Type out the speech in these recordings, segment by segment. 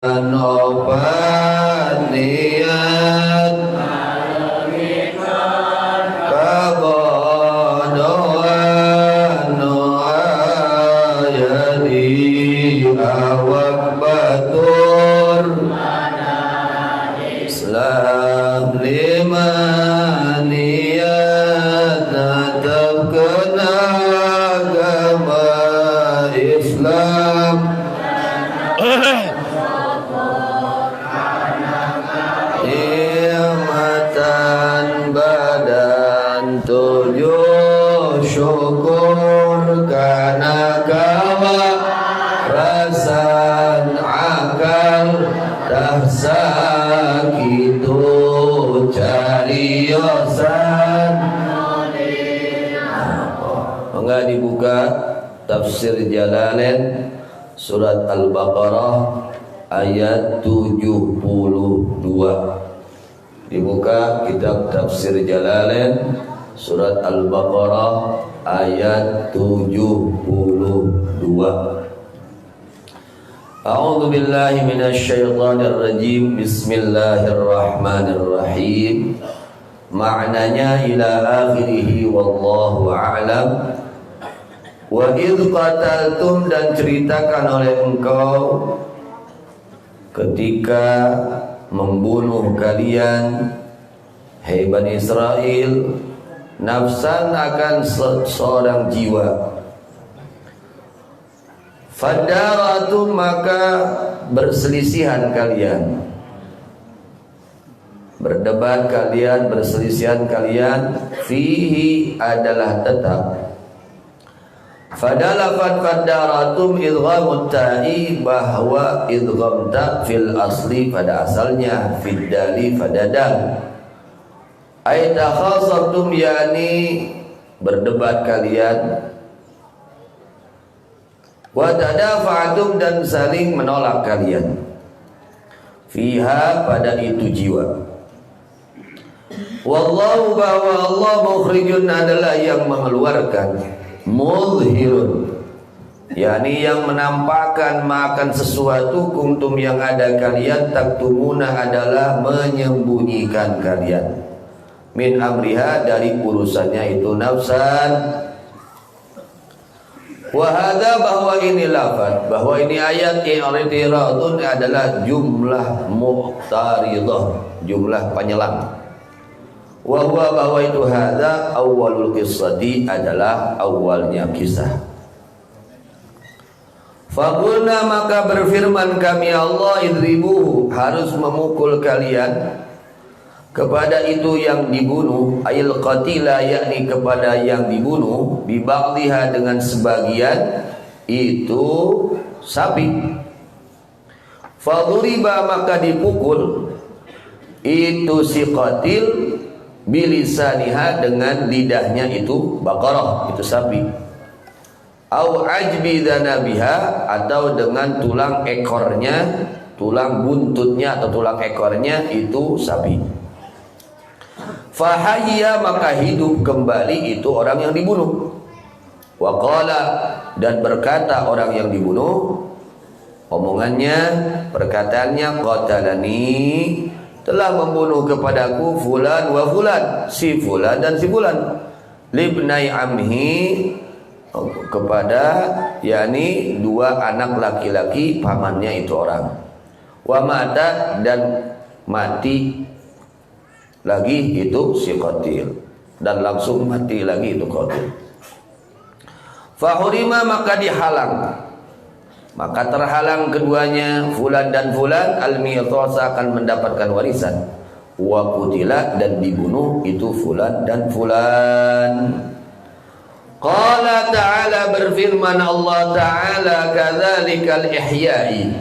obat niat kabodoan ayadi awak batur Islam lima niat natap kena agama Islam Ni'matan badan tujuh syukur karena kawa rasan akal tak sakitu cariosan. Enggak dibuka tafsir Jalalain surat Al-Baqarah ayat 72. Dibuka kitab tafsir Jalalain surat Al-Baqarah ayat 72. A'udzu billahi minasyaitonir rajim. Bismillahirrahmanirrahim. Maknanya ila akhirih wallahu a'lam. Wa idh qataltum, dan ceritakan oleh engkau ketika membunuh kalian, hai Bani Israel, nafsan akan seorang jiwa. Fadaratum, maka berselisihan kalian, berdebat kalian, berselisihan kalian, fihi adalah tetap. Fadalafat fadaratum idghamut ta'i, bahwa idgham ta fil asli pada asalnya, fid dali fadadal. Ay takhasabtum, yani berdebat kalian, wa tadafa'tum, dan saling menolak kalian, fiha pada itu jiwa. Wallahu, bahwa Allah mukhrijun adalah yang mengeluarkan, muzhirun yakni yang menampakkan makan sesuatu, kuntum yang ada kalian, taktumuna adalah menyembunyikan kalian, min amriha dari urusannya itu nafsan. Wahada, bahwa ini lafaz, bahwa ini ayat i'tiradun adalah jumlah muqtaridah, jumlah penyelang. Wa huwa, bahwa itu hadza awwalul qissati adalah awalnya kisah. Faqulna, maka berfirman kami Allah, idribuhu, harus memukul kalian kepada itu yang dibunuh, ayil qatila, yakni kepada yang dibunuh, bi ba'dihha, dengan sebagian itu sapi. Faduriba, maka dipukul itu si qatil, bilisaniha, dengan lidahnya itu Baqarah, itu sapi. Au ajbi dzanabiha, atau dengan tulang ekornya, tulang buntutnya atau tulang ekornya itu sapi. Fahayya, maka hidup kembali itu orang yang dibunuh. Wa qala, dan berkata orang yang dibunuh, omongannya, perkataannya, qatalani, telah membunuh kepadaku fulan wa fulan, si fulan dan si fulan, libnai amhi, kepada yakni dua anak laki-laki pamannya itu orang. Wa mata, dan mati lagi itu si qatil, dan langsung mati lagi itu qatil. Fahurima, maka dihalang, maka terhalang keduanya, fulan dan fulan, al-mithas, akan mendapatkan warisan. Wa qutila, dan dibunuh itu fulan dan fulan. Qala ta'ala, berfirman Allah Ta'ala, kadzalikal ihya'i,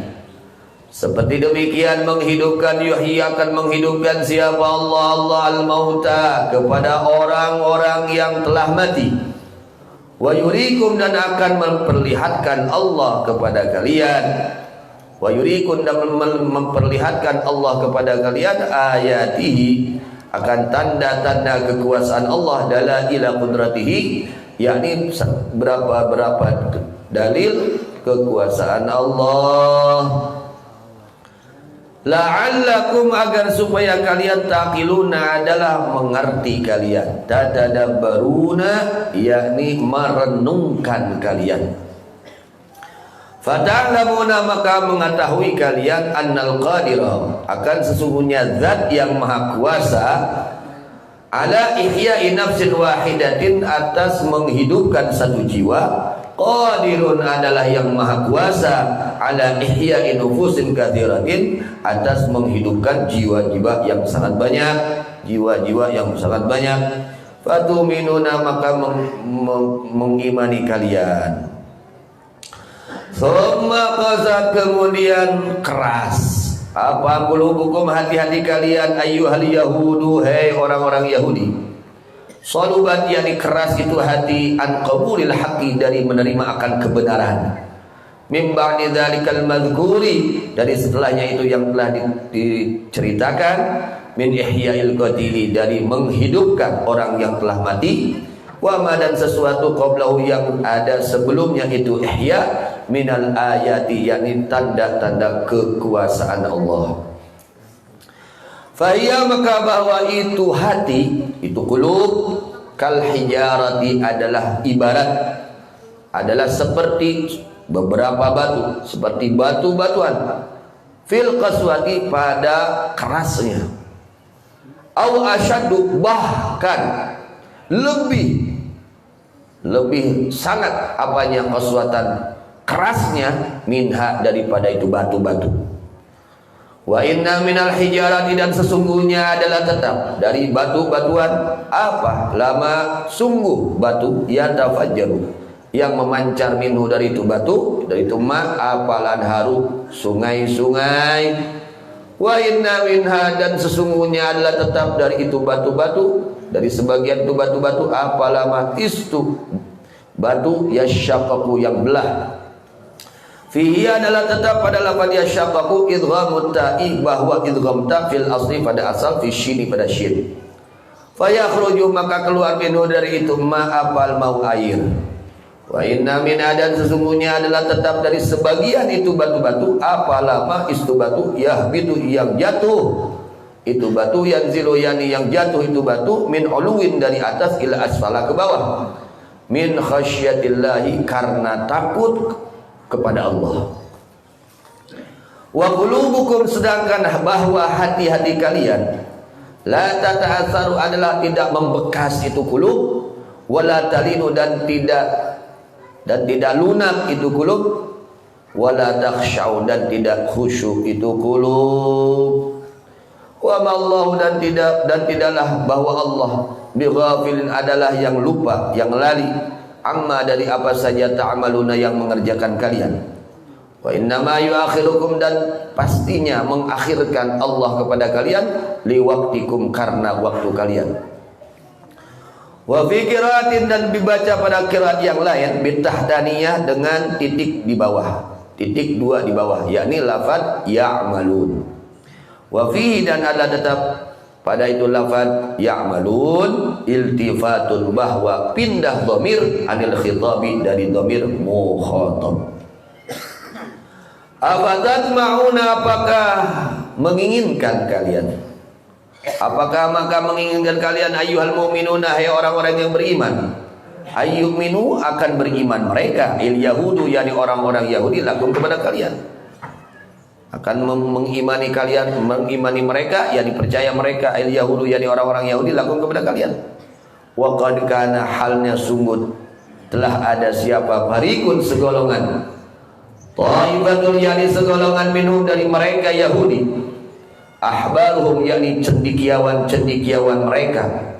seperti demikian menghidupkan, yuhyi, akan menghidupkan siapa Allah, Allah al-mauta, kepada orang-orang yang telah mati. Wa yurikum, dan akan memperlihatkan Allah kepada kalian, wa yurikum, dan memperlihatkan Allah kepada kalian, ayatihi, akan tanda-tanda kekuasaan Allah, dalaila qudratihi, yakni berapa dalil kekuasaan Allah. la'allakum agar supaya kalian taqiluna adalah mengerti kalian, tatadabbaruna yakni merenungkan kalian. Fata'lamuna maka mengetahui kalian annal qadira akan sesungguhnya zat yang maha kuasa ala ihya'i nafsin wahidatin atas menghidupkan satu jiwa, qadirun adalah yang maha kuasa ala ihya'i nufusin katsiratin atas menghidupkan jiwa-jiwa yang sangat banyak, jiwa-jiwa yang sangat banyak. Fatuminuna maka mengimani kalian. Summa qasat kemudian keras apa qulubukum hati-hati kalian ayyuhal yahudu hai orang-orang Yahudi. Salubat yakni keras itu hati an qabulil haqqi dari menerima akan kebenaran. Mim ba'di dzalikal madhkuri dari setelahnya itu yang telah diceritakan min ihya'il qatili dari menghidupkan orang yang telah mati. Wa ma dan sesuatu qablahu yang ada sebelumnya itu ihya minal ayati yakni tanda-tanda kekuasaan Allah. Fahiyya maka bahwa itu hati, itu qulub kal hijarati adalah ibarat, adalah seperti beberapa batu, seperti batu-batuan fil qaswati pada kerasnya, au asyaddu bahkan lebih sangat apanya qaswatan kerasnya minha daripada itu batu-batu. Wa inna minal hijarati dan sesungguhnya adalah tetap dari batu-batuan apa lama sungguh batu yatafajjaru yang memancar minhu dari itu batu, dari itu ma apalan haru sungai-sungai. Wa inna minha dan sesungguhnya adalah tetap dari itu batu-batu, dari sebagian itu batu-batu apa lama istu batu yasyaqaqu yang belah. Fihi adalah tetap pada lafaz yasyaqaqu idghamut ta'i bahwa idgham ta fil asli pada asal fi syini pada syin. Fa yakhruju maka keluar minhu dari itu ma apal mau air. Wa inna min adan sesungguhnya adalah tetap dari sebagian itu batu-batu apa lama istu batu yahbitu yang jatuh. Itu batu yanzilu yani yang jatuh itu batu min uluwin dari atas ila asfala ke bawah. Min khasyatillahi karena takut kepada Allah. Wa qulubukum sedangkan bahwa hati-hati kalian la tata'atsaru adalah tidak membekas itu qulub, wala talinu dan tidak lunak itu qulub, wala takhsyau dan tidak khusyuk itu qulub. Wa mallahu dan tidaklah bahwa Allah bighafilin adalah yang lupa, yang lali amma dari apa saja ta'maluna yang mengerjakan kalian. Wa innama yuakhirukum dan pastinya mengakhirkan Allah kepada kalian liwaktikum karena waktu kalian. Wa fi qiraatin dan dibaca pada qiraat yang lain bitahdaniyah dengan titik di bawah, titik dua di bawah yakni lafaz ya'malun. Wa fihi dan ada tetap pada itu lafaz ya'malun iltifatun bahwa pindah dhamir anil khitabi dari dhamir mukhatab. Afatat ma'una apakah menginginkan kalian? Apakah maka menginginkan kalian ayyuhal mu'minuna hai orang-orang yang beriman? Ayyuminu akan beriman mereka il yahudu yani orang-orang Yahudi lakum kepada kalian. Akan mengimani kalian, mengimani mereka yakni percaya mereka il yahudu yakni orang-orang Yahudi lakum kepada kalian. Wa qad kana halnya sungguh telah ada siapa farikun segolongan thaibatul yakni segolongan minhum dari mereka Yahudi ahbaruhum yakni cendikiawan mereka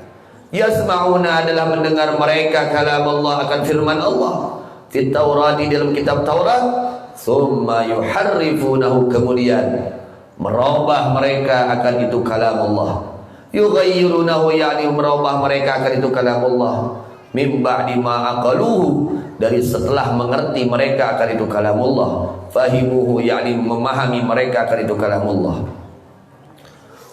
yasma'una adalah mendengar mereka kalam Allah akan firman Allah fit Taurat di dalam kitab Taurat. Thumma yuharrifunahu kemudian merubah mereka akan itu kalam Allah. Yughayyirunahu yakni merubah mereka akan itu kalam Allah. Mim ba'di ma aqaluhu dari setelah mengerti mereka akan itu kalam Allah. Fahimuhu yakni memahami mereka akan itu kalam Allah.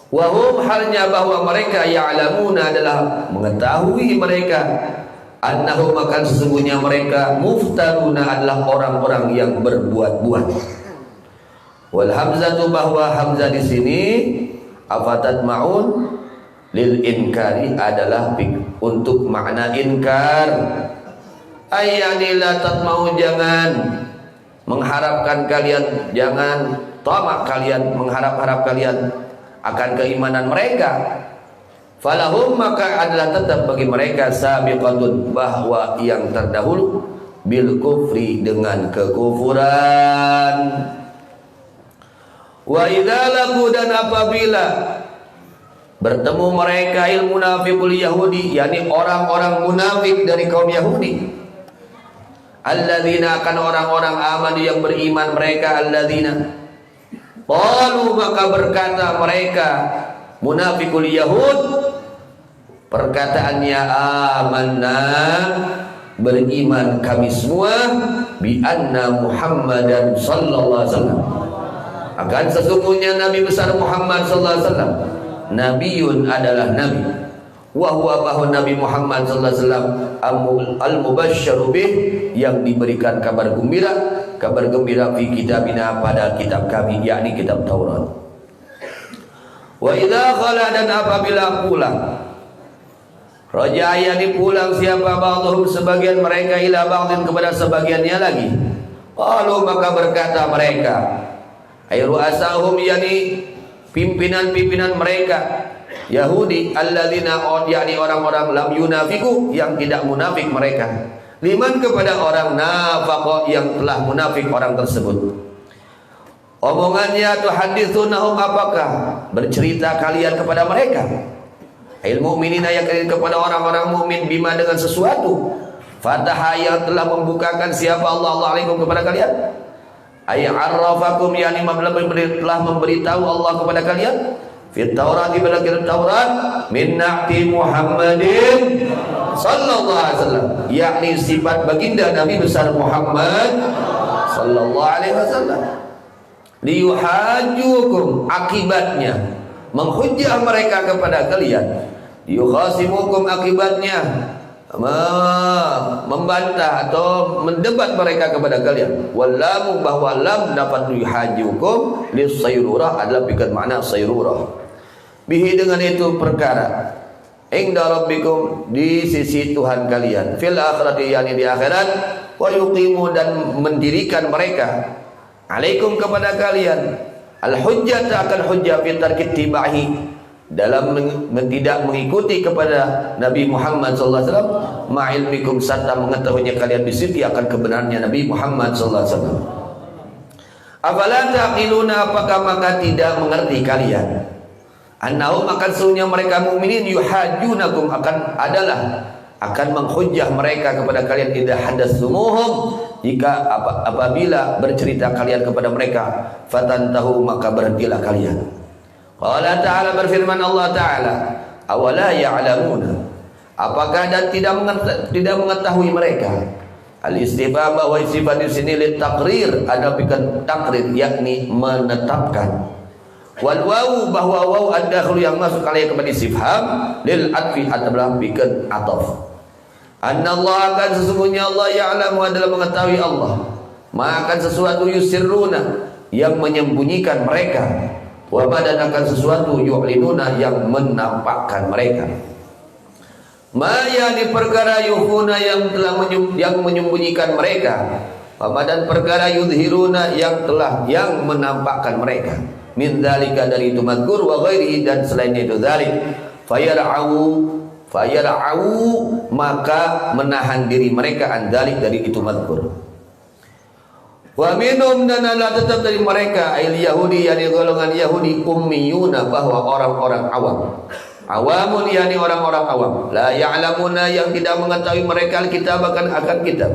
Wa hum halnya bahwa mereka ya'lamuna adalah mengetahui mereka annahum akan sesungguhnya mereka muftaruna adalah orang-orang yang berbuat-buat. Wal hamzatu bahwa hamzah di sini afatat ma'un lil inkari adalah untuk makna inkar. Ayani la tatma'u, jangan mengharapkan kalian, jangan tamak kalian, mengharap-harap kalian akan keimanan mereka. Falahum, maka adalah tetap bagi mereka sabiqatun, bahwa yang terdahulu bil kufri, dengan kekufuran. Wa idza laqu, dan apabila bertemu mereka ilmu munafiqul yahudi, yakni orang-orang munafik dari kaum Yahudi. Alladzina, akan orang-orang aman yang beriman mereka, alladzina qalu, maka berkata mereka munafiqul yahud, perkataannya amanna, beriman kami semua, bi anna Muhammadan sallallahu alaihi wasallam, akan sesungguhnya Nabi besar Muhammad sallallahu alaihi wasallam, nabiyun adalah nabi, wa huwa, bahwa Nabi Muhammad sallallahu alaihi wasallam al-mubashsyaru bih, yang diberikan kabar gembira fi kitabina, pada kitab kami, yakni kitab Taurat. Wa idza khala, dan apabila pulang, raja'a, pulang siapa, ba'dhum, sebagian mereka, ila ba'dhin, kepada sebagiannya lagi. Qalu, maka berkata mereka, ay ru'asahum, yani pimpinan-pimpinan mereka Yahudi, alladzina, yakni orang-orang lam yunafiku, yang tidak munafik mereka, liman, kepada orang nafaqo, yang telah munafik orang tersebut. Omongannya, tuhaditsunahum, apakah bercerita kalian kepada mereka, ilmu mu'minina, yang kepada orang-orang mukmin, bima, dengan sesuatu, fataha, yang telah membukakan siapa Allah alaikum, kepada kalian, ay arrafakum, yani telah memberitahu Allah kepada kalian, fit Taurat, di dalam kitab Taurat, min na'ti Muhammadin sallallahu alaihi wasallam, yakni sifat baginda Nabi besar Muhammad sallallahu alaihi wasallam. Liyuhajukum, akibatnya menghujjah mereka kepada kalian, yukhasimukum, akibatnya membantah atau mendebat mereka kepada kalian. Wallamu, bahwa lam dapat yuhajukum lis sayrurah, adalah bikin makna sayrurah. Bihi, dengan itu perkara, inda rabbikum, di sisi Tuhan kalian, fil akhirati, yani di akhirat, wa yuqimu, dan mendirikan mereka, alaikum, kepada kalian, al hujjah, akan hujjah, fi tarki tibahi, dalam tidak mengikuti kepada Nabi Muhammad sallallahu alaihi wasallam, ma'ilmikum, serta mengetahuinya kalian bisiti, akan kebenarannya Nabi Muhammad sallallahu alaihi wasallam. Afala taqiluna, apakah maka tidak mengerti kalian, annahum, akan sesungguhnya mereka mukminin, yuhajunakum, akan menghujjah mereka kepada kalian, idza hadatsumuhum, jika apabila bercerita kalian kepada mereka, fatantahu, maka berhentilah kalian. Qala ta'ala, berfirman Allah ta'ala, awala ya'lamuna, apakah dan tidak mengetahui mereka, al-istifham, bahwa istifham di sini lit taqrir, ada bikin takrir, yakni menetapkan. Wal wawu, bahwa wawu ad-dakhil, yang masuk alaihi, kepada istifham, lil atfi, adalah bikin ataf. Annallaha, akan sesungguhnya Allah, ya'lamu, adalah mengetahui Allah, maka sesuatu yusirruna, yang menyembunyikan mereka, wa badan, akan sesuatu yu'linuna, yang menampakkan mereka. Ma, yani perkara, yuhuna, yang menyembunyikan mereka, wa badan perkara, yudhiruna, yang menampakkan mereka, min dzalika, dari itu madkur, wa ghairihi, dan selainnya itu dzalik. Fayar'u, maka menahan diri mereka, an dzalik, dari itu madkur. Wa minhum, dan adalah tetap dari mereka, ayil yahudi, yani golongan Yahudi, ummiyuna, bahwa orang-orang awam. Awamun, yani orang-orang awam, la ya'lamuna, yang tidak mengetahui mereka kitab, akan kitab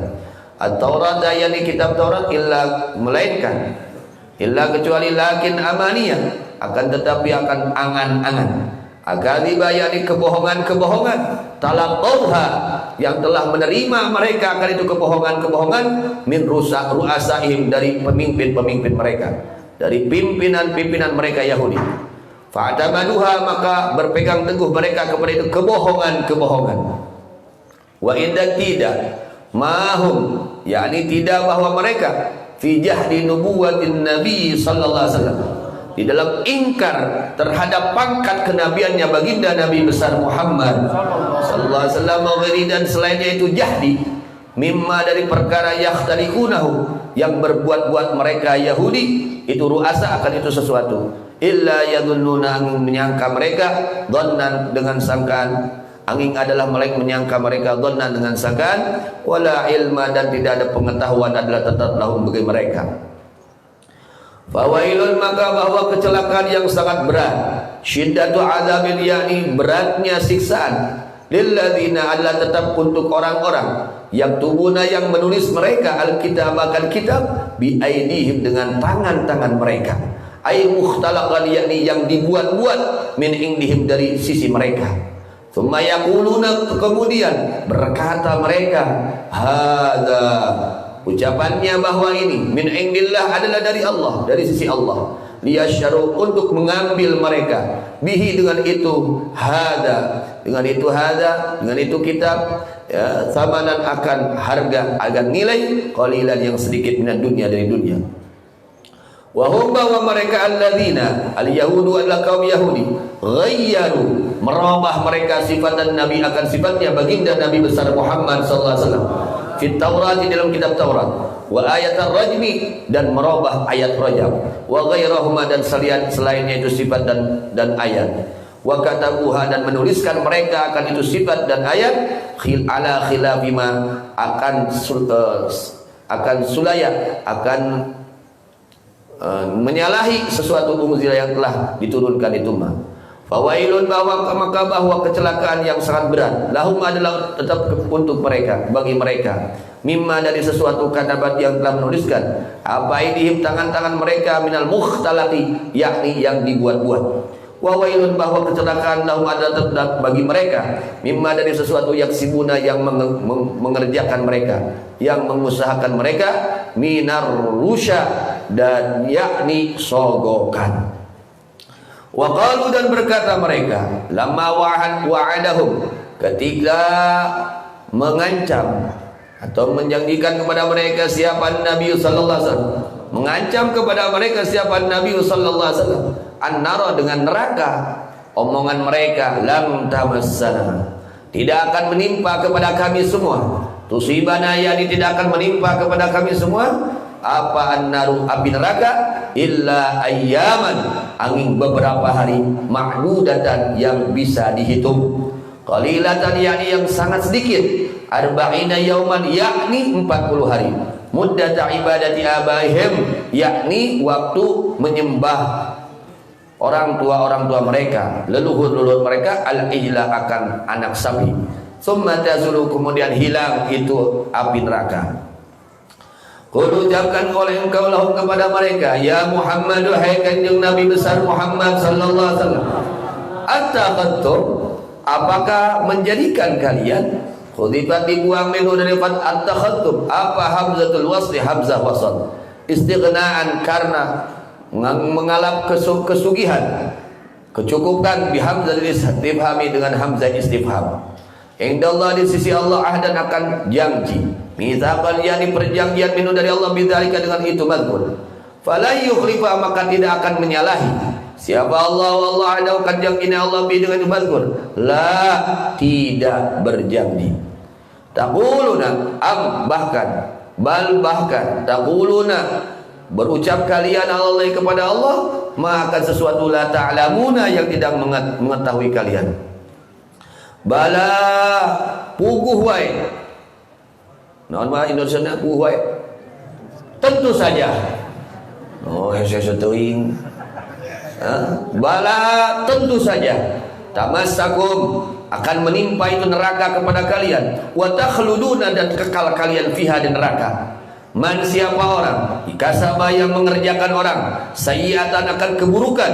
at-Taurat, yani kitab Taurat, illa, melainkan, illa, kecuali, lakin amaniyah, akan tetapi akan angan-angan, akadzibah, yani kebohongan-kebohongan, talaqawha, yang telah menerima mereka akan itu kebohongan-kebohongan, min ru'asaihim, dari pemimpin-pemimpin mereka, dari pimpinan-pimpinan mereka Yahudi. Fa'tamaduha, maka berpegang teguh mereka kepada itu kebohongan-kebohongan. Wa inda tidak mahum, yakni tidak, bahwa mereka fi jahdi nubuwatin Nabi sallallahu alaihi wasallam, di dalam ingkar terhadap pangkat kenabiannya baginda Nabi besar Muhammad sallallahu alaihi wasallam, dan selainnya itu jahdi mimma dari perkara yakhtaliqunahu yang berbuat-buat mereka Yahudi itu ruasa akan itu sesuatu, illa yadhunnuna, menyangka mereka, dhannan dengan sangkaan, angin adalah mereka menyangka mereka, dhannan dengan sangkaan, wala ilma dan tidak ada pengetahuan adalah tetap lahum bagi mereka. Fawailun, maka bahwa kecelakaan yang sangat berat, syiddatu adzabil, yakni beratnya siksaan, lilladzina adalah tetap untuk orang-orang yang tubuna yang menulis mereka alkitab akan kitab bi aidihim dengan tangan-tangan mereka, ay mukhtalaqan, yakni yang dibuat-buat, min indihim dari sisi mereka. Tsumma yaquluna, kemudian berkata mereka, hadza, ucapannya bahwa ini min indillah adalah dari Allah, dari sisi Allah, liyasyaru, untuk mengambil mereka, bihi dengan itu hada, dengan itu hada, dengan itu kitab, ya, samanan akan harga, akan nilai, qalilan yang sedikit minat dunia, dari dunia. Wa hum, bahwa mereka alladzina, al-yahudu adalah kaum Yahudi, ghayyaru, merubah mereka sifatan Nabi akan sifatnya baginda Nabi besar Muhammad sallallahu alaihi wasallam, fit Taurat, di dalam kitab Taurat, wa ayat ar-rajmi, dan merubah ayat rajam, wa ghairahuma, dan selainnya itu sifat dan ayat, wa katabuha, dan menuliskan mereka akan itu sifat dan ayat, ala khilafima, akan sulaya, akan menyalahi sesuatu unzila yang telah diturunkan itu mah. Fawailun, maka bahwa kecelakaan yang sangat berat, lahum adalah tetap untuk mereka, bagi mereka, mimma dari sesuatu katabat yang telah menuliskan, apa idihim tangan-tangan mereka, minal mukhtalaqi, yakni yang dibuat-buat. Wawailun, bahwa kecelakaan lahum adalah tetap bagi mereka, mimma dari sesuatu yaksibuna yang mengerjakan mereka, yang mengusahakan mereka, minar rusya, dan yakni sogokan. Wa qalu, dan berkata mereka, lamma wa'adahum, ketika mengancam atau menjanjikan kepada mereka siapa Nabi sallallahu alaihi wasallam, mengancam kepada mereka siapa Nabi sallallahu alaihi wasallam, an-nara, dengan neraka, omongan mereka, lam tamassana, tidak akan menimpa kepada kami semua, tusibana, yani tidak akan menimpa kepada kami semua, apa an-naru, api neraka, illa ayyaman, angin beberapa hari, ma'dudatan, yang bisa dihitung, qalilatan, yakni yang sangat sedikit, arba'ina yauman, yakni 40 hari, muddata ibadati abaihim, yakni waktu menyembah orang tua mereka, leluhur mereka, al-ijla, akan anak sapi, summa tazulu, kemudian hilang itu api neraka. Qul, ucapkan oleh engkau lahum kepada mereka, ya Muhammad, hai kanjeng Nabi besar Muhammad sallallahu alaihi wasallam, attaqattum, apakah menjadikan kalian, khudifat, dibuang minhu dari attaqattum, apa hamzatul wasli, hamzah wasal, istighnaan, karena mengalap kesugihan, kecukupan, bihamzatul istifhami, dengan hamzah istifham. Indallah, di sisi Allah, ahdan, akan janji, mitsaqan, yani perjanjian, minhu dari Allah, bidzalika, dengan itu mazkur, fala yukhlifa, maka tidak akan menyalahi siapa Allah, wallah ada, akan janji Allah bi, dengan itu mazkur, la, tidak berjanji. Taquluna, bahkan, bal, bahkan, taquluna, berucap kalian Allah kepada Allah, maka sesuatu la ta'lamuna, yang tidak mengetahui kalian. Bala, puguh wae, naon mah Indonesia puguh wae, tentu saja. Oh, saya teuing. Bala, tentu saja, tamassakum, akan menimpa itu neraka kepada kalian, wa takhluduna, dan kekal kalian fiha, di neraka. Man, siapa orang, ikasaba, yang mengerjakan orang, sayyiatan, akan keburukan,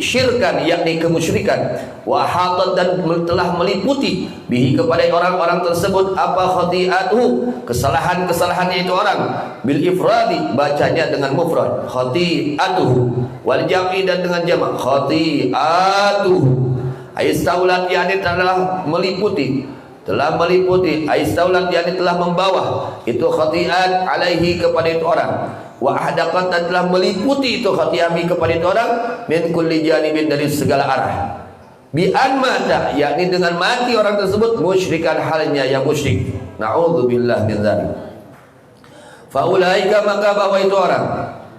syirkan, yakni kemusyrikan, wa hatat, dan telah meliputi, bihi, kepada orang-orang tersebut, apa khati'atuhu, kesalahannya itu orang, bil ifradi, bacanya dengan mufrad, khati'atuhu, wal jam'i, dan dengan jamak, khati'atuhu, aistaulat, yakni telah meliputi, aistaulat, yakni telah membawa itu khati'at, alaihi, kepada itu orang, wa ahdaqat dan telah meliputi itu khatiami kepada itu orang min kulli janibin dari segala arah bi an mata yakni dengan mati orang tersebut musyrikan halnya yang musyrik na'udzubillah min dzalik fa ulaika maka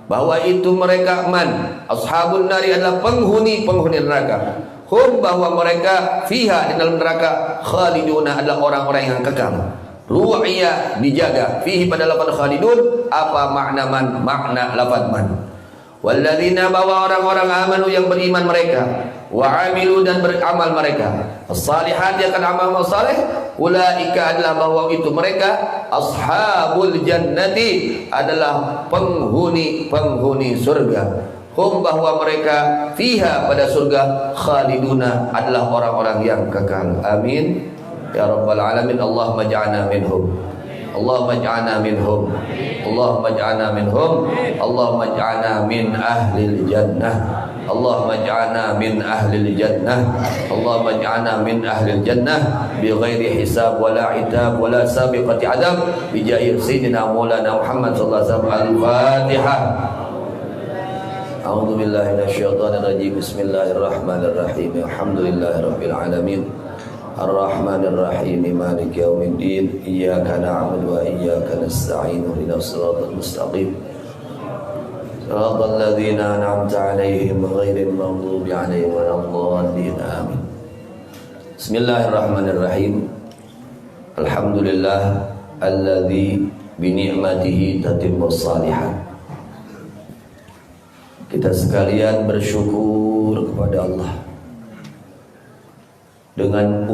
bahwa itu mereka man ashabun nari adalah penghuni neraka hum bahwa mereka fiha di dalam neraka khaliduna adalah orang-orang yang kekal ru'ya dijaga fihi pada lafaz khalidun apa makna lafaz man walladzina bahwa orang-orang amanu yang beriman mereka wa amilu dan beramal mereka as-salihat yang akan amal saleh ulaika adalah bahwa itu mereka ashabul jannati adalah penghuni surga hum bahwa mereka fiha pada surga khaliduna adalah orang-orang yang kekal amin ya rabbal alamin Allahumma ja'alna minhum Allahumma ja'alna minhum Allahumma ja'alna minhum Allahumma ja'alna min ahlil jannah Allahumma ja'alna min ahlil jannah Allahumma ja'alna min ahlil jannah bighairi hisab wala itab wala sabiqati adab bijahi sayyidina maulana Muhammad sallallahu alaihi wasallam al-Fatihah A'udzu billahi minasyaitonir rajim bismillahirrahmanirrahim alhamdulillahirabbil alamin Ar-Rahmanir Rahim Maliki Yaumiddin Iyyaka na'budu wa iyyaka nasta'in ihdinas siratal mustaqim Shiratal ladzina an'amta 'alaihim ghairil maghdubi 'alaihim waladdallin amin Bismillahirrahmanirrahim Alhamdulillah alladzi bi ni'matihi tatimmus shalihat Kita sekalian bersyukur kepada Allah dengan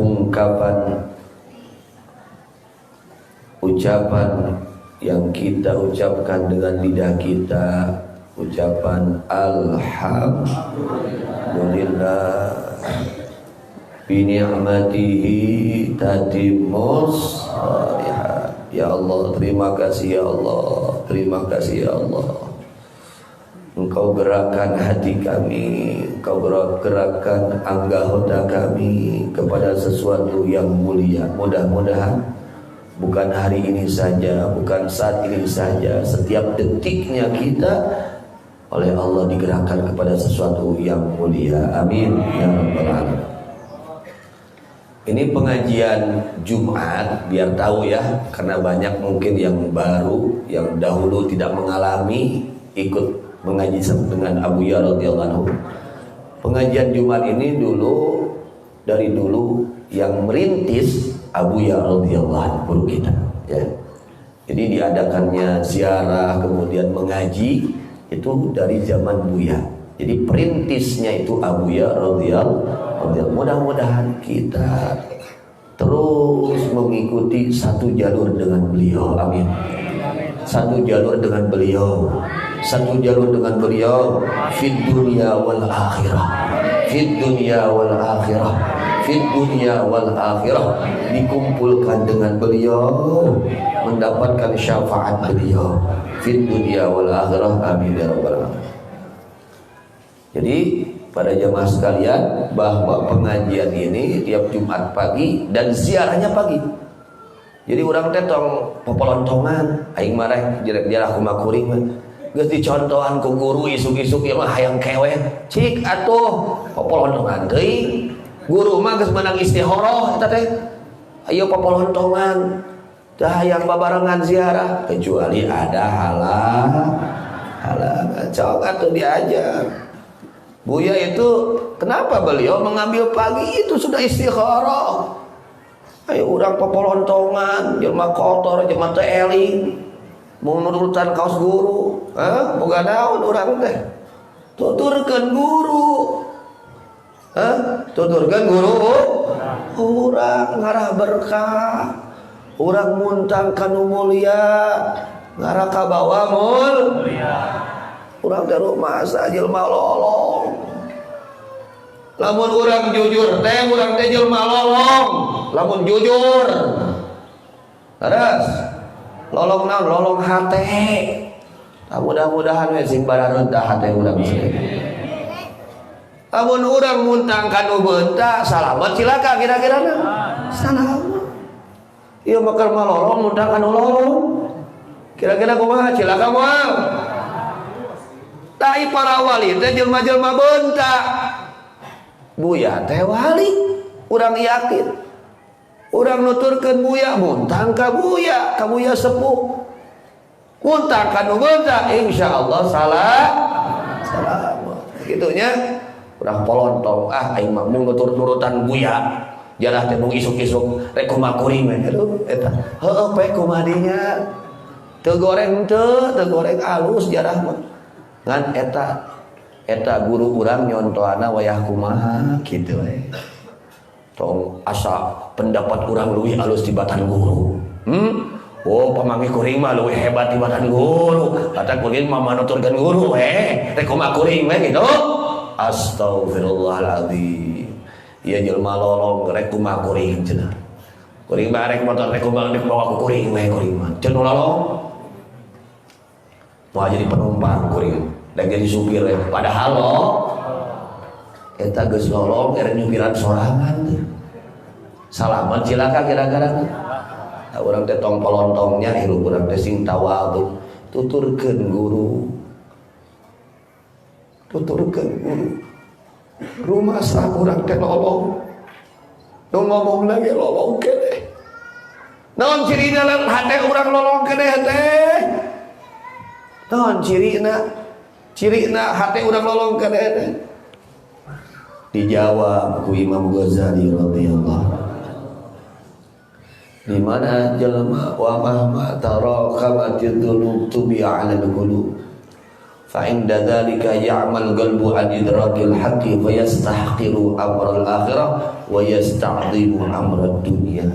ucapan yang kita ucapkan dengan lidah kita ucapan alhamdulillah bi ni'matihi tatimmus shalihat ya Allah terima kasih ya Allah terima kasih ya Allah Engkau gerakkan hati kami Engkau gerakkan anggota kami kepada sesuatu yang mulia mudah-mudahan bukan hari ini saja bukan saat ini saja setiap detiknya kita oleh Allah digerakkan kepada sesuatu yang mulia amin ya rabbal alamin ini pengajian Jumat biar tahu ya karena banyak mungkin yang baru yang dahulu tidak mengalami ikut mengaji dengan Abu Ya radhiyallahu anhu. Pengajian Jumat ini dari dulu yang merintis Abu Ya radhiyallahu anhu guru kita ya. Jadi diadakannya ziarah kemudian mengaji itu dari zaman Buya. Jadi perintisnya itu Abu Ya radhiyallahu anhu. Mudah-mudahan kita terus mengikuti satu jalur dengan beliau. Amin. Satu jalur dengan beliau fid dunya wal akhirah dikumpulkan dengan beliau mendapatkan syafaat beliau fid dunya wal akhirah amin ya rabbal alamin. Jadi pada jamaah sekalian bahwa pengajian ini tiap Jumat pagi dan ziarahnya pagi. Jadi orang teh tong popolontongan aing mareh jarah kumaha kuring mah geus dicontohan ku guru isuk-isuk ieu mah hayang keweh cik atuh popolontongan teuing guru mah geus meunang istihoroh eta teh ayo popolontongan teu hayang babarengan ziarah kecuali ada halangan cok atuh diajar Buya itu kenapa beliau mengambil pagi itu sudah istikharah ayo urang popolontongan jelema kotor jelema teu eling mau nurutan kaos guru boga naon urang teh tuturkeun guru tuturkeun guru urang ngarah berkah urang muntang kanu mulia ngarah ka bawah mulia urang teh rumasa jelema lolong lamun urang jujur teh urang teh jelema lolong lamun jujur terus lolong naon lolong hate mudah-mudahan we sing barareunta hate urang teh lamun urang muntang kanu beunta salamet cilaka kira-kira salamet ieu mah keur malolong muntang kanu lolong kira-kira kumaha cilaka moal Tapi para wali teh jelma-jelma bentak. Buya teh wali, urang yakin. Urang nuturkeun buya muntang ka buya sepuh. Muntang ka nu bentak insyaallah salah. Gitunya urang polontong aing mah mung nutur-nurutan buya. Jalah teh mung isuk-isuk rek kumaha kuring we. Aduh eta. Heueuh pe kumaha dinya. Teu goreng alus jarah mah. Ngan eta guru urang nyontohana wayah kumaha kitu we. Tong asa pendapat urang leuwih alus tibatan guru. Oh pamanggi kuring mah leuwih hebat tibatan guru. Kata kuring mah manuturkeun guru we. Rek kumaha kuring we gitu. Astagfirullahaladzim. Ieu jelma lolong rek kumaha kuring cenah. Kuring mah rek motor rek kumaha bawa ku kuring we kuring mah. Ceun lolong. Mau jadi penumpang kuring. Dan jadi supir we. Padahal lo eta geus lolong ere nyupiran sorangan teh. Salaman cilaka kira-kira. Nah, urang teh tong polontongnya hirup urang teh sing tawadhu. Tuturkeun guru. Rumah sah urang teh lolong. Nu ngomong lagi lolong keneh. Naon cirina hate urang lolong keneh teh? Naon cirina hate urang lolong keneh teh? Dijawab ku Imam Ghazali radhiyallahu di mana jalma wa mahma taraqamatid dhunub tubi'a 'ala al-qulub fa inda dzalika ya'mal qalbu an idrakil haqqi fa yastahqiru amra al-akhirah wa yasta'dhimu amra ad-dunya.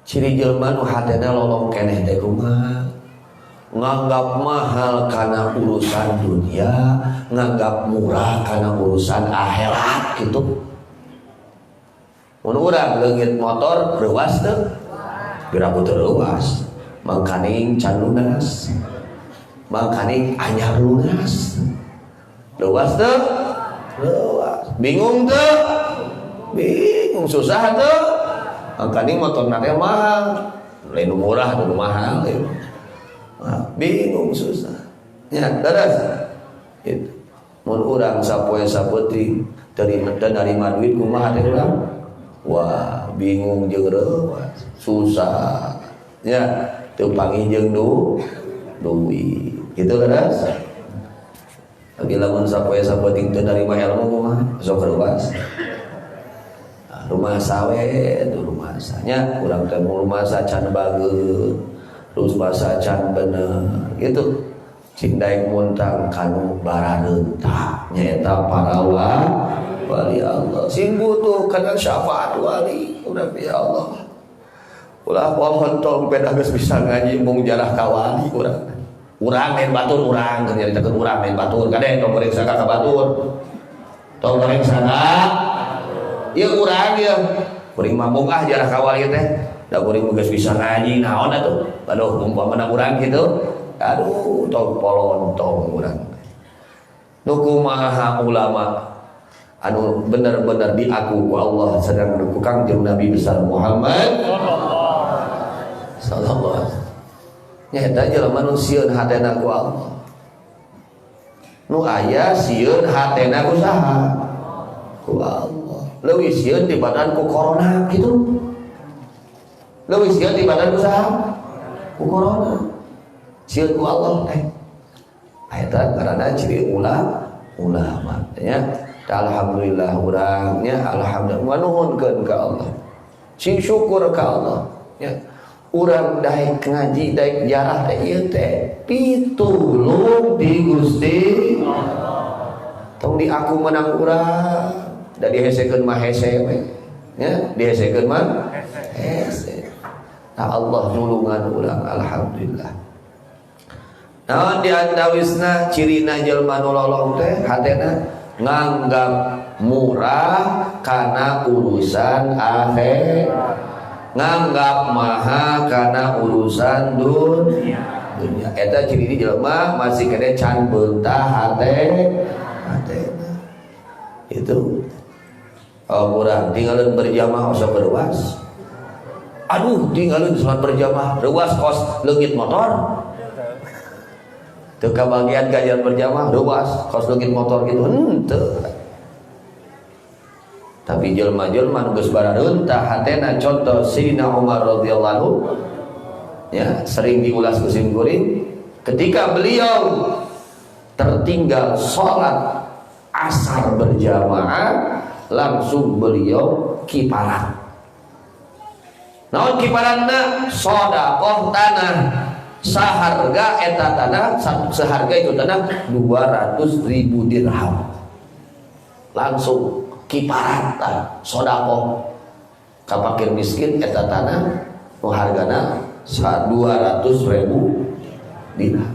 Ciri jelma nu hatena lolong keneh teh kumaha? Nganggap mahal karena urusan dunia, nganggap murah karena urusan akhirat gitu. Mun urang leungit motor reuas teu? Bira teu reuas. Mangkaning can lunas. Mangkaning anyar lunas. Reuas teu? Reuas. Bingung teu? Bingung, susah teu? Mangkaning motorna teh mahal. Lain murah nu mahal. Bingung susah ya daras itu mun urang sapoe saputing nerima duit kumaha teh urang wah bingung jeung reuas susah ya teu panggih jeung duit kitu daras lagi lamun sapoe saputing teu nerima ilmu kumaha sok reuas rumah sawe itu rumah sanya urang teh rumah sa can bageut terus bahasa can bener gitu cing daek muntang kanu barareunta nyaeta para wali Allah sing butuh kana syafaat wali urang ya Allah ulah pohon tong peda geus bisa ngaji mung jarah ka wali urang main batur urang keur nyaritakeun urang main batur kade tong goreng saka ka batur tong goreng saka ieu urang ieu kuring mambung jarah ka wali teh da kuring geus bisa ngaji naon atuh aduh umpamana urang kitu aduh tong polontong urang nu kumaha ulama anu bener-bener diaku ku Allah sedang ku Kangjeng Nabi besar Muhammad sallallahu alaihi wasallam nyaeta jelema nu sieun hatena ku Allah nu aya sieun hatena ku saha ku Allah leuwih sieun tibatan ku corona kitu leuwih sieun tibatan ku saha ku corona sieun ku Allah teh eta ngaranna ciri ulama nya alhamdulillah urangnya alhamdulillah nuhunkeun ka Allah sing syukur ka Allah nya urang daek ngaji daek jarah teh ieu teh pitulung di Gusti tong di aku menang urang da dihesekeun mah hese we nya dihesekeun mah hese nah Allah nulungan urang alhamdulillah. Naon diandawisna cirina jelma nu lolong teh hatena nganggap murah kana urusan akhir, nganggap mahal kana urusan dunia. Eta ciri jelma masih kene can beutah hatena. Itu urang tinggalin berjamaah usah berwas. Aduh tinggalin salat berjamaah reuas kos leungit motor. Teu kabagian kajian berjamaah ruas kos leungit motor gitu henteu. Tapi jelma-jelma nu geus barareunta hatena contoh Sayyidina Umar radhiyallahu anhu ya sering diulas ku Simkuring ketika beliau tertinggal sholat asar berjamaah langsung beliau kiparat. Naon kiparatna? Sedekah tanah saharga eta tanah seharga itu tanah 200.000 dirham. Langsung kiparat sedekah ka fakir miskin eta tanah nu hargana 200.000 dirham.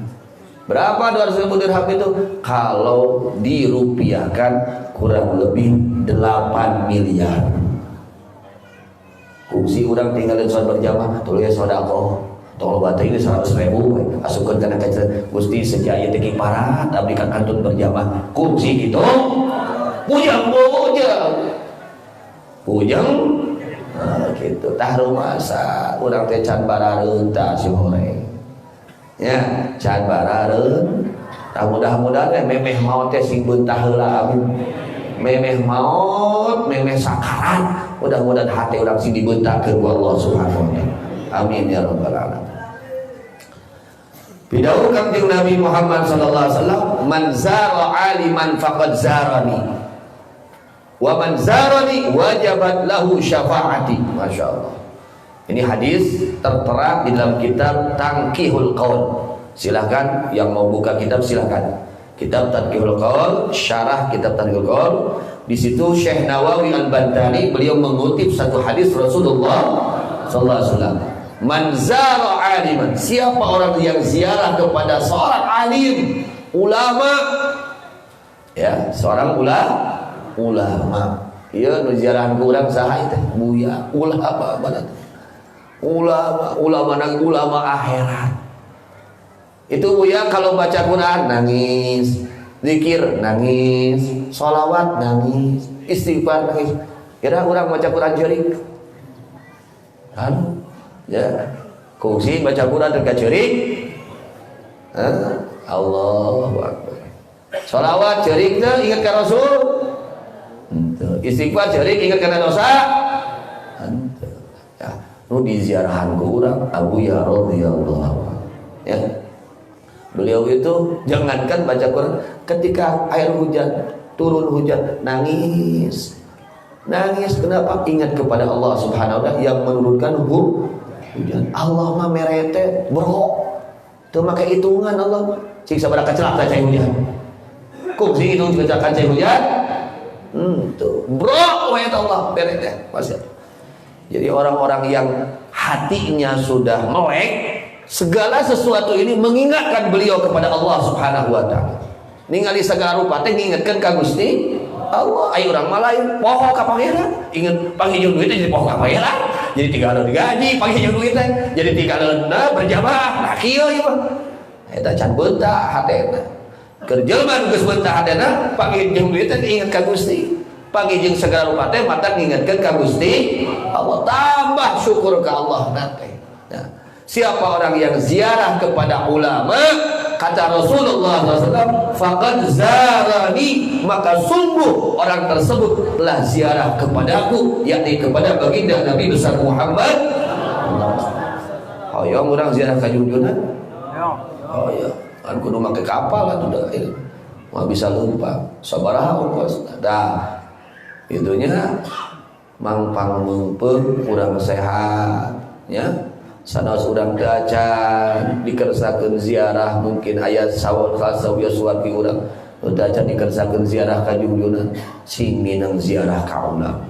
Berapa 200.000 dirham itu? Kalau dirupiahkan kurang lebih 8 miliar. Kungsi urang tinggalin sholat berjamaah tuluy sedekah. Tolong bata ini 100.000 asupkeun kana kaca Gusti sejaya teh kiparat abdi ka kantun berjamaah. Kungsi gitu. Pujang. Nah, gitu. Tah rumasa urang teh can barareun tah si horeng. Ya, can barareun. Tah mudah-mudahan memeh maot teh sing beuntah heula amin. Memeh maot, memeh sakarat. Mudah-mudahan hati urang sing dibeuntakeun ku Allah Subhanahu wa taala. Amin ya rabbal alamin. Bidauh Kanjeng Nabi Muhammad sallallahu alaihi wasallam, "Man zara aliman faqad zarani. Wa man zarani wajabat lahu syafaati." Masya Allah. Ini hadis tertera di dalam kitab Tanqihul Qaul. Silahkan yang mau buka kitab silahkan. Kitab Tanqihul Qaul, syarah kitab Tanqihul Qaul. Di situ Syekh Nawawi Al-Bantani beliau mengutip satu hadis Rasulullah sallallahu alaihi wasallam. Man zara aliman, siapa orang yang ziarah kepada seorang alim, ulama, ya, seorang ulama. Ieu nu ziarah ku urang saha teh? Buya, ulama barat. Ulama akhirat. Itu buya kalau baca Quran nangis, zikir nangis, sholawat nangis, istighfar nangis. Kira urang baca Quran jerik? Kan? Ya, kungsi baca Quran dekat jerik. Allahu Akbar. Sholawat jerik teh ingat ka Rasul. Istighfar jerik ingat kana dosa. Ya, nu di ziarahan ku urang Abu Ya radhiyallahu ya. Beliau itu jangankan baca Quran, ketika air hujan, turun hujan, nangis. Kenapa? Ingat kepada Allah Subhanahu wa taala yang menurunkan hujan. Allah mah merete, bro. Teu make hitungan Allah. Cing sabaraha kecelakaan cai hujan. Kungsi itu kecelakaan cai hujan. Tuh, bro, wa Allah merete. Pasti. Jadi orang-orang yang hatinya sudah melek, segala sesuatu ini mengingatkan beliau kepada Allah Subhanahu wa taala. Ningali sagala rupa teh ngingetkeun ka Gusti Allah. Aya urang mah lain poho ka pangeran, inget panghijau duit jadi poho ka pangeran, jadi tinggalin digaji panghijau duit teh jadi tinggalin berjamaah. Nah kieu ieu mah eta can beunta hatena. Keur jelema nu geus beunta hatena panghijau duit teh inget ka Gusti. Panghijau sagala rupa teh mata ngingetkeun ka Gusti Allah, tambah syukur ka Allah nanti. Nah, siapa orang yang ziarah kepada ulama, kata Rasulullah SAW, faqad zarani, maka sungguh orang tersebut telah ziarah kepadaku, yakni kepada baginda Nabi besar Muhammad. Oh ya, orang ziarah ka junjunan. Oh ya, kan kudu make kapal lah udah ini. Mau bisa lupa. Sabaraha ongkos. Dah. Itunya mangpang mengpeung urang sehat, ya. Sanos urang teu acan dikersakeun ziarah mungkin aya sawiya suwargi urang teu acan dikersakeun ziarah ka junjunan sing minang ziarah ka ulama.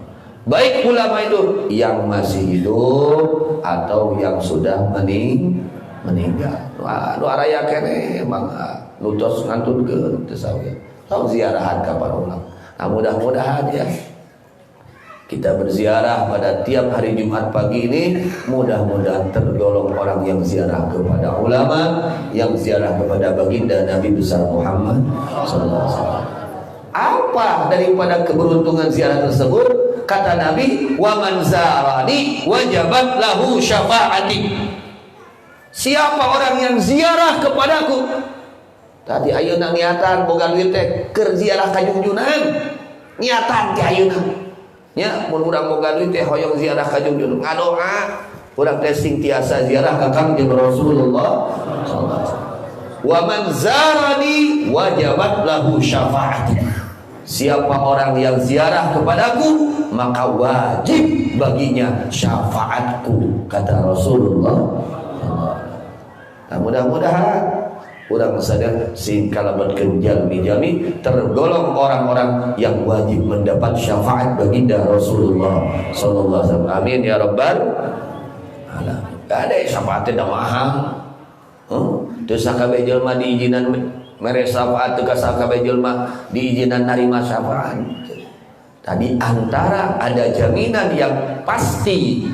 Baik ulama itu yang masih hidup atau yang sudah meninggal. Nu araya keneh emang nu tos ngantunkeun teu sawiya. Tong ziarahan ka para ulama. Nah, mudah-mudahan ya kita berziarah pada tiap hari Jumat pagi ini, mudah-mudahan tergolong orang yang ziarah kepada ulama, yang ziarah kepada baginda Nabi besar Muhammad sallallahu alaihi wasallam. Apa daripada keberuntungan ziarah tersebut? Kata Nabi, "Wa man zarani wajabat lahu syafaati." Siapa orang yang ziarah kepadaku, Tadi ayeuna niatan boga duit teh keur ziarah ka junjunan. Niatan ti ayeuna. Nya mun urang boga duit teh hoyong ziarah ka junjunan. Ngadoa urang teh sing tiasa ziarah ka Kangjeng Rasulullah sallallahu alaihi wasallam. Wa man zarani wajabat lahu syafaat. Siapa orang yang ziarah kepadaku maka wajib baginya syafaatku, kata Rasulullah. Nah, mudah-mudahan urang sadar sing kalabatkeun jalmi-jalmi tergolong orang-orang yang wajib mendapat syafaat baginda Rasulullah sallallahu alaihi wasallam. Amin ya rabbal alamin. Ada syafaatnya mahal. Terus sakabeh jelema diizinan mere syafaat, teu sakabeh jelema diizinan narima syafaat. Tadi antara ada jaminan yang pasti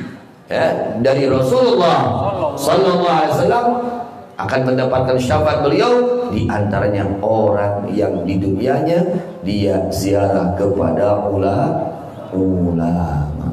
ya, dari Rasulullah sallallahu alaihi wasallam akan mendapatkan syafaat beliau, di antaranya orang yang di dunianya dia ziarah kepada ulama.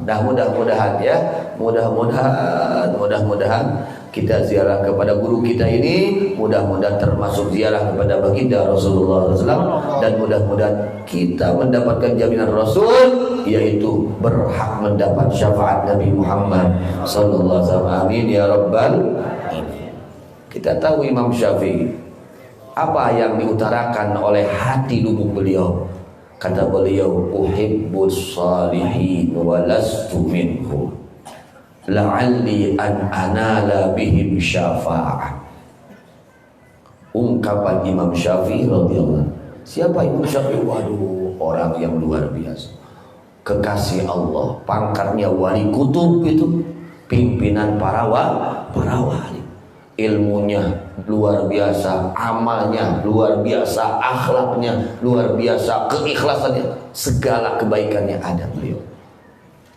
Nah, mudah-mudahan ya, mudah-mudahan kita ziarah kepada guru kita ini, mudah-mudahan termasuk ziarah kepada baginda Rasulullah SAW, dan mudah-mudahan kita mendapatkan jaminan Rasul, yaitu berhak mendapat syafaat Nabi Muhammad SAW. Amin ya rabbal alamin. Kita tahu Imam Syafi'i, apa yang diutarakan oleh hati lubuk beliau. Kata beliau, uhibbus salihin wa lastu minhum, la'alli an anala bihim syafa'ah. Ungkapan Imam Syafi'i radhiyallahu. Siapa Imam Syafi'i? Waduh, orang yang luar biasa, kekasih Allah, pangkatnya wali kutub, itu pimpinan para wali. Ilmunya luar biasa, amalnya luar biasa, akhlaknya luar biasa, keikhlasannya, segala kebaikannya ada beliau.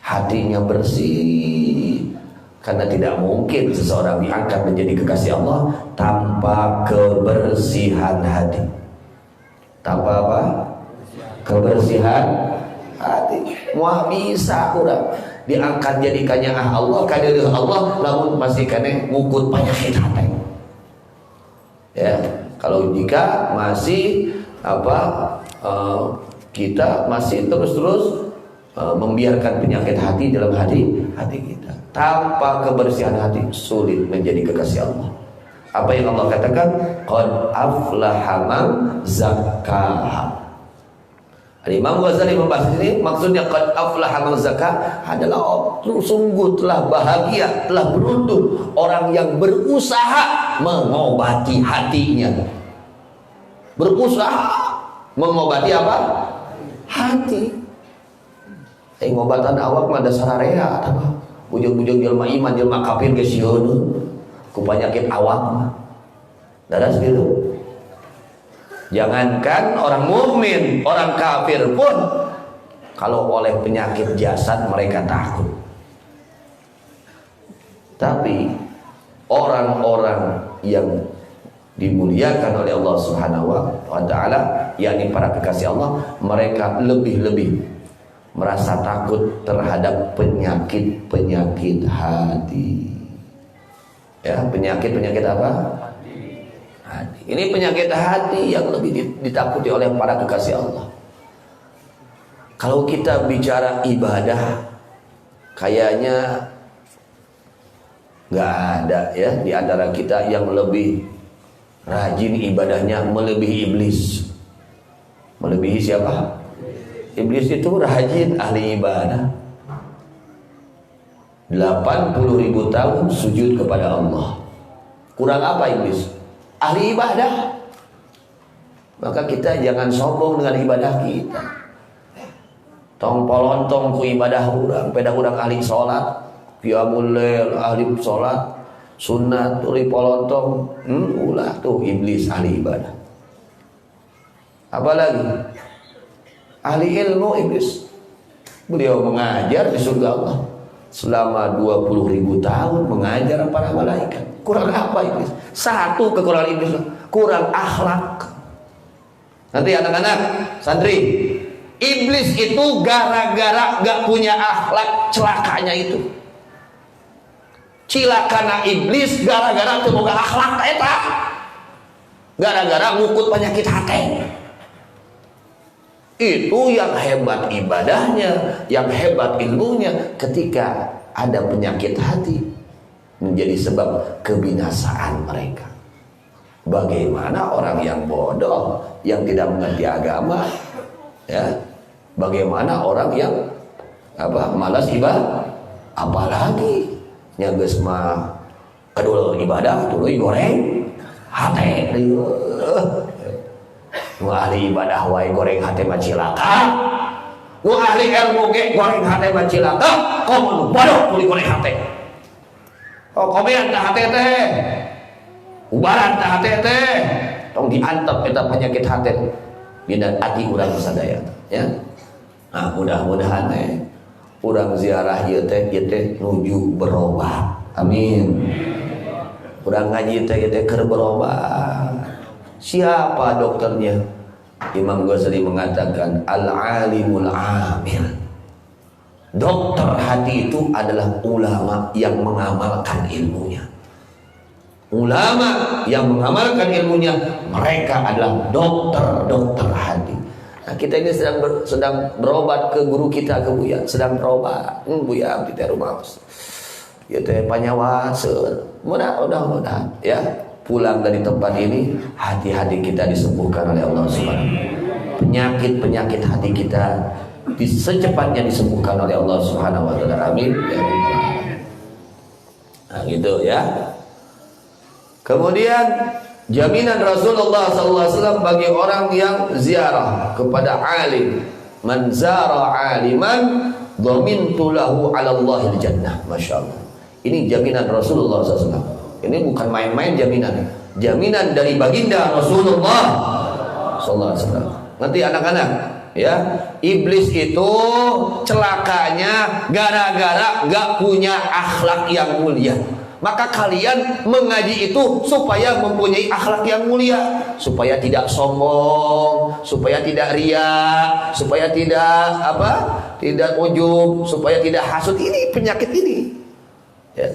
Hatinya bersih, karena tidak mungkin seseorang diangkat menjadi kekasih Allah tanpa kebersihan hati. Tanpa apa? Kebersihan hati. Wah, bisa kurang diangkat jadikannya Allah, kadir Allah, namun masih kena ngukut penyakit hati. Ya, kalau jika masih kita masih terus membiarkan penyakit hati dalam hati kita, tanpa kebersihan hati sulit menjadi kekasih Allah. Apa yang Allah katakan? Qad aflaha man zakkaha. Imam Ghazali membahas ini, maksudnya qad aflaha man zakkaha adalah sungguh telah bahagia, telah beruntung orang yang berusaha mengobati hatinya. Berusaha mengobati apa? Hati. Ngobatan awak mah dasar area apa? Bujang-bujang jelma iman, jelma kafir geus sieun ku penyakit awak mah. Daras gitu. Jangankan orang mukmin, orang kafir pun kalau oleh penyakit jasad mereka takut. Tapi orang-orang yang dimuliakan oleh Allah Subhanahu wa taala, yakni para kekasih Allah, mereka lebih-lebih merasa takut terhadap penyakit-penyakit hati. Ya, penyakit-penyakit apa? Hati. Ini penyakit hati yang lebih ditakuti oleh para kekasih Allah. Kalau kita bicara ibadah, kayaknya nggak ada ya di antara kita yang lebih rajin ibadahnya melebihi iblis. Melebihi siapa? Iblis itu rajin ahli ibadah. 80.000 tahun sujud kepada Allah. Kurang apa iblis? Ahli ibadah. Maka kita jangan sombong dengan ibadah kita. Tong polontong ku ibadah urang, peda urang ahli salat, qiyamul lail, ahli salat, sunat tuli polontong, ulah tuh iblis ahli ibadah. Apalagi ahli ilmu iblis. Beliau mengajar di surga Allah selama 20.000 tahun, mengajar para malaikat. Kurang apa iblis? Satu kekurangan iblis, kurang akhlak. Nanti anak-anak santri, iblis itu gara-gara gak punya akhlak, celakanya itu. Cilakana iblis gara-gara teu boga akhlak eta. gara-gara ngukut penyakit hati. Itu yang hebat ibadahnya, yang hebat ilmunya. Ketika ada penyakit hati, menjadi sebab kebinasaan mereka. Bagaimana orang yang bodoh, yang tidak mengerti agama, ya? Bagaimana orang yang malas ibadah, apalagi nyages mah kedul ibadah tuluy goreng hate. Nu ahli ibadah wae goreng hate mah cilaka. Nu ahli ilmu ge goreng hate mah cilaka. Komo bodoh tuluy goreng hate. Oh komean tah hate teh. Ubaran tah hate teh. Tong diantep eta penyakit hate dina ati urang sadaya ya. Nah, mudah-mudahan urang ziarah ieu teh nuju berobat. Amin. Urang ngaji teh keur berobat. Siapa dokternya? Imam Ghazali mengatakan al-alimul amil. Dokter hati itu adalah ulama yang mengamalkan ilmunya. Ulama yang mengamalkan ilmunya, mereka adalah dokter hati. Nah, kita ini sedang berobat ke guru kita, ke Buya, sedang berobat. Buya di rumah. Ya teh panyawa mudah-mudahan ya. Pulang dari tempat ini, hati-hati kita disembuhkan oleh Allah Subhanahu. Penyakit-penyakit hati kita secepatnya disembuhkan oleh Allah Subhanahu wa taala. Amin. Nah, gitu ya. Kemudian jaminan Rasulullah SAW bagi orang yang ziarah kepada alim. Man zara aliman dhamintu lahu 'ala Allahil jannah. Masyaallah. Ini jaminan Rasulullah SAW. Ini bukan main-main jaminan. Jaminan dari baginda Rasulullah SAW. Nanti anak-anak ya, iblis itu celakanya gara-gara gak punya akhlak yang mulia. Maka kalian mengaji itu supaya mempunyai akhlak yang mulia, supaya tidak sombong, supaya tidak ria, supaya tidak tidak ujub, supaya tidak hasud. Ini penyakit ini ya.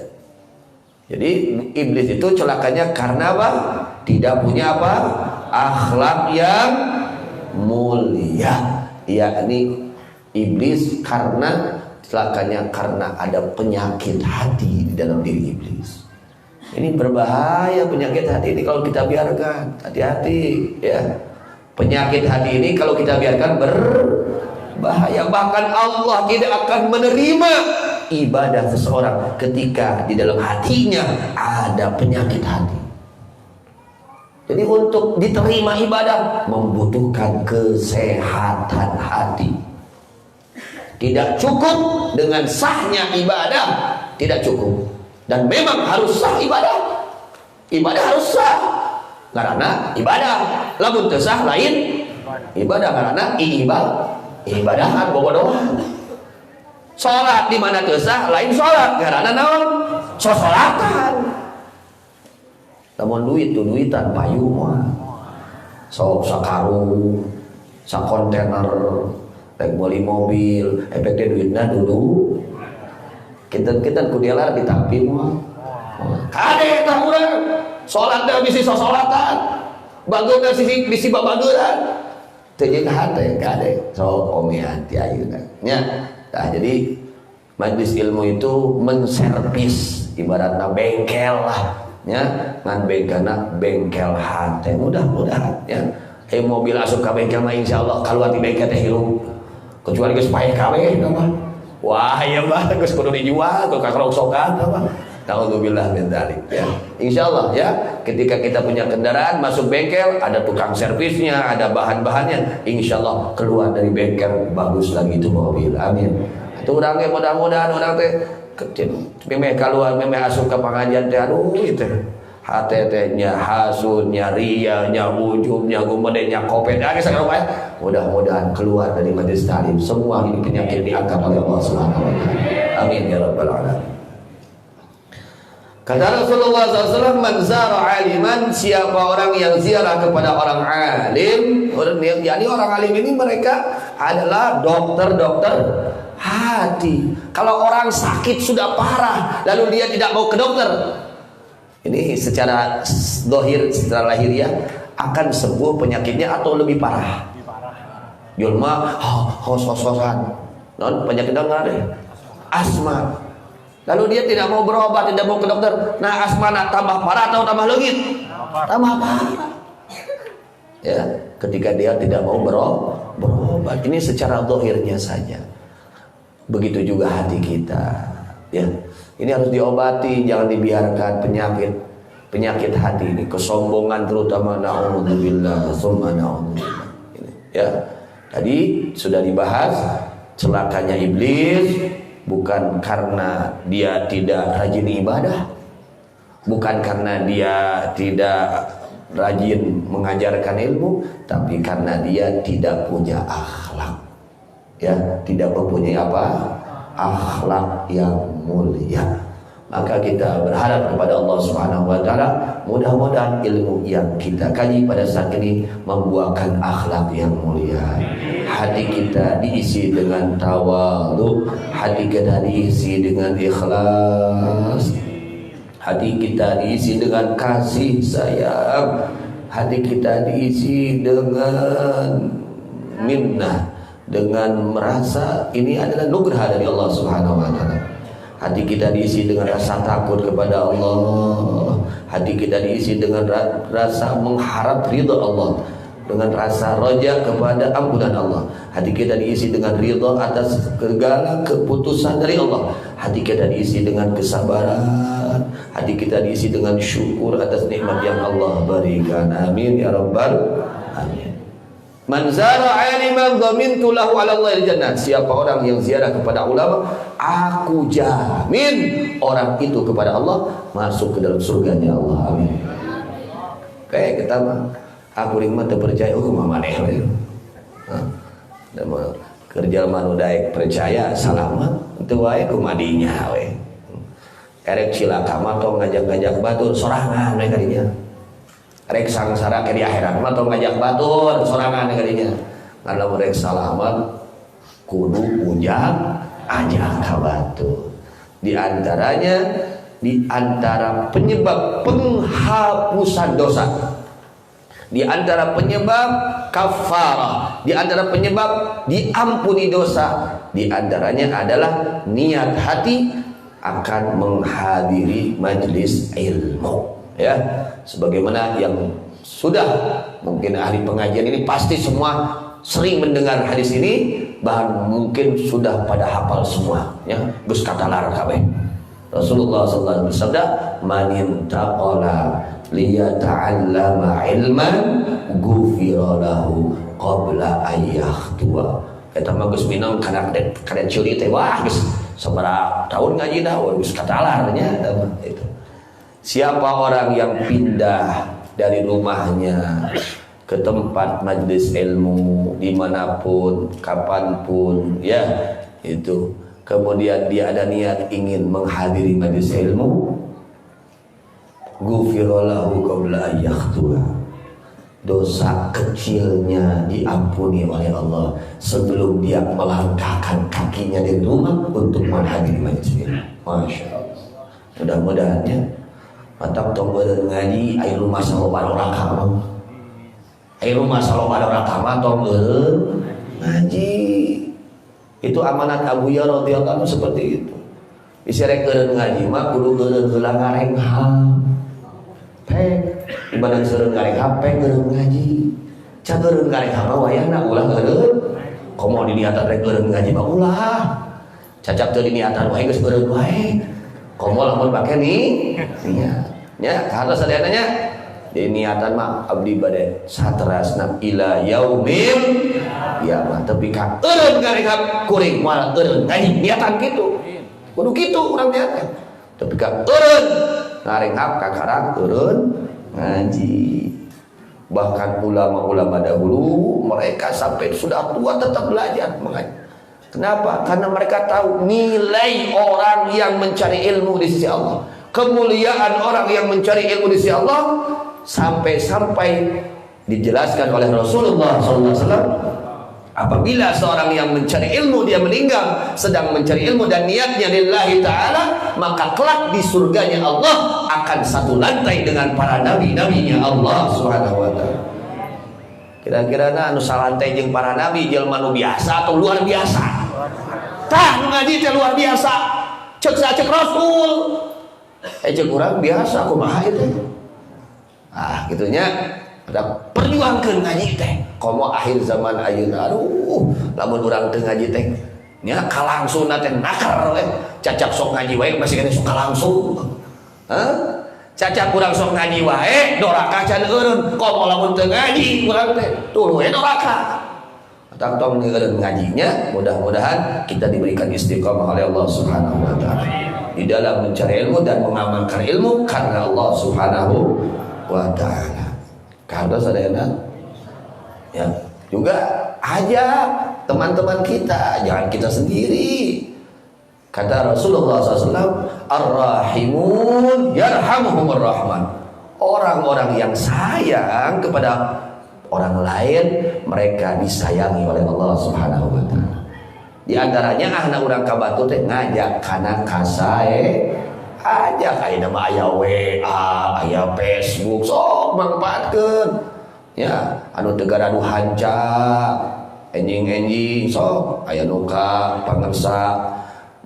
Jadi iblis itu celakanya karena apa? Tidak punya akhlak yang mulia. Yakni iblis celakanya karena ada penyakit hati di dalam diri iblis. Ini berbahaya penyakit hati ini kalau kita biarkan. Hati-hati ya. Penyakit hati ini kalau kita biarkan berbahaya. Bahkan Allah tidak akan menerima ibadah seseorang ketika di dalam hatinya ada penyakit hati. Jadi untuk diterima ibadah membutuhkan kesehatan hati. Tidak cukup dengan sahnya ibadah, tidak cukup. Dan memang harus sah ibadah. Ibadah harus sah. Karena ibadah lamun teu sah lain ibadah, karena ibadahan boga doang. Salat di mana teu sah lain salat, karena naon? Sosolatan. Lamun duitan payu mah. Sok sakarung, sakontainer, rek beli mobil, efeknya duitna dulu. Kinten-kinten ku dialar ditampi mah. Kade tah urang. Salat teh bisi sosolatan. Bageuna bisi babageuran. Teu jeung hate kade. Sok omean ti ayeuna. Nya. Nah, jadi majelis ilmu itu menservis ibaratnya bengkel lah ya, ngan bengkelna bengkel hati. Mudah-mudahan ya mobil asup ke bengkel mah insyaallah kaluar di bengkel teh hirup kecuali geus paeh kabeh mah. Wah ya mah geus kudu dijual ku kakroksokan mah. Nauzubillah min dzalik ya. Insyaallah ya, ketika kita punya kendaraan masuk bengkel ada tukang servisnya, ada bahan-bahannya, insyaallah keluar dari bengkel bagus lagi itu mobil. Amin. Itu urang ge mudah-mudahan urang teh memeh keluar memeh asup ke pengajian teh aduh itu hate teh nya hasudnya, rianya, ujubnya, gumedenya, kopet geus sagala wae. Mudah-mudahan keluar dari majelis taklim semua ini penyakit diangkat oleh Allah Subhanahu wa taala. Amin ya rabbal alamin. Kata Rasulullah SAW, man zara aliman, siapa orang yang ziarah kepada orang alim, yakni orang alim ini mereka adalah dokter-dokter hati. Kalau orang sakit sudah parah, lalu dia tidak mau ke dokter, ini secara dohir, secara lahiriah akan sembuh penyakitnya atau lebih parah. Julma hos-hosan, non penyakit deh, asma. Lalu dia tidak mau berobat, tidak mau ke dokter. Nah asma nak tambah parah atau tambah leungit? Tambah parah. Ya, ketika dia tidak mau berobat. Ini secara zahirnya saja. Begitu juga hati kita. Ya, ini harus diobati, jangan dibiarkan penyakit hati ini, kesombongan terutama, naudzubillah, summa naudzubillah. Ya, tadi sudah dibahas celakanya iblis. Bukan karena dia tidak rajin ibadah, bukan karena dia tidak rajin mengajarkan ilmu, tapi karena dia tidak punya akhlak. Ya, tidak mempunyai apa? Akhlak yang mulia. Maka kita berharap kepada Allah Subhanahu wa taala, mudah-mudahan ilmu yang kita kaji pada saat ini membuahkan akhlak yang mulia. Hati kita diisi dengan tawadhu, hati kita diisi dengan ikhlas, hati kita diisi dengan kasih sayang, hati kita diisi dengan minnah, dengan merasa ini adalah nugrah dari Allah Subhanahu wa taala. Hati kita diisi dengan rasa takut kepada Allah, hati kita diisi dengan rasa mengharap ridha Allah, dengan rasa roja kepada ampunan Allah. Hati kita diisi dengan ridha atas segala keputusan dari Allah. Hati kita diisi dengan kesabaran, hati kita diisi dengan syukur atas nikmat yang Allah berikan. Amin ya rabbal alamin. Man zara aliman dhamintu lahu 'ala Allah al-jannah. Siapa orang yang ziarah kepada ulama, aku jamin orang itu kepada Allah masuk ke dalam surganya Allah. Amin. Kayak kita mah aku ringman terpercaya hukum maneh we. Dan kerja manu daek percaya salamat teu wae kumadinya we. Erek cilaka mah tong ngajak-ngajak batur sorangan we kadinya. Rek sangsara ke di akhirat mah tong ngajak batur sorangan we kadinya. Karena mereka salamat kudu ujang ajak ka batur. Di antara penyebab penghapusan dosa, di antara penyebab kafarah, di antara penyebab diampuni dosa, di antaranya adalah niat hati akan menghadiri majlis ilmu. Ya, sebagaimana yang sudah mungkin ahli pengajian ini pasti semua sering mendengar hadis ini, bahkan mungkin sudah pada hafal semua. Ya, geus katalar kabeh. Rasulullah sallallahu alaihi wasallam bersabda, "Man intaqala liyata'allama ilman ghufira lahu qabla ayyahtua." Eta mah geus minang kana kada curi teh wah geus sabaraha tahun ngaji dah geus katalarnya itu. Siapa orang yang pindah dari rumahnya ke tempat majlis ilmu dimanapun, kapanpun, ya itu, kemudian dia ada niat ingin menghadiri majlis ilmu, ghufirallahu qabla ayyahtua, dosa kecilnya diampuni oleh Allah sebelum dia melangkahkan kakinya dari rumah untuk menghadiri majlis ilmu. Masya Allah. Mudah-mudahan ya mantap tong beureun ngaji aya rumah salobana urang ka. Aya rumah salobana urang ka tong beureun ngaji. Itu amanat Abu Ya radhiyallahu anhu seperti itu. Disirek beureun ngaji mah kudu beureun heula ngarengham. Ibadah seureun ngarengham beureun ngaji. Can beureun ngarengham mah wayahna ulah beureun. Komo diniatan rek beureun ngaji mah ulah. Cacak teu diniatan wae geus beureun wae. Komo lamun make niat. Ya, karena sadeananya di niatan mah abdi bade saterasna ila yaumil qiyamah, tapi ka eureun ngarenghap kuring moal eureun ngaji niatan kitu. Kudu kitu urang niatkeun. Tapi ka eureun ngarenghap ka karang eureun ngaji. Bahkan ulama-ulama dahulu mereka sampai sudah tua tetap belajar mengaji. Kenapa? Karena mereka tahu nilai orang yang mencari ilmu di sisi Allah, kemuliaan orang yang mencari ilmu di sisi Allah, sampai-sampai dijelaskan oleh Rasulullah SAW Apabila seorang yang mencari ilmu dia meninggal sedang mencari ilmu dan niatnya lillahi ta'ala, maka kelak di surganya Allah akan satu lantai dengan para nabi-nabinya Allah subhanahu wa ta'ala. Kira-kira anu salantai jeung para nabi jelema nu biasa atau luar biasa? Tah nu ngaji teh luar biasa. Cek Rasul. Cek urang biasa kumaha itu? Ah gitunya. Ada perjuangkeun ngaji teh. Komo akhir zaman ayeuna aduh lamun urang teu ngaji teh nya kalangsungna teh nakar we. Cacak sok ngaji wae masih kene sok kalangsung. Hah? Cacak urang sok ngaji wae doraka can eureun. Komo lamun teu ngaji urang teh tuluy we doraka. Tong eureun ngajinya, mudah-mudahan kita diberikan istiqomah oleh Allah Subhanahu wa taala di dalam mencari ilmu dan mengamalkan ilmu karena Allah Subhanahu wa taala. Karena sadayana ya juga ajak teman-teman kita, jangan kita sendiri. Kata Rasulullah SAW, ar-rahimun yarhamuhumur rahman. Orang-orang yang sayang kepada orang lain, mereka disayangi oleh Allah Subhanahu wa taala. Di antaranya ahna urang ka Batu teh ngajak kana kasae, ajak ayeuna mah aya WA, aya Facebook, sok manfaatkeun. Ya, anu teu garadu hanca, enjing-enjing sok aya nu ka Pangersa,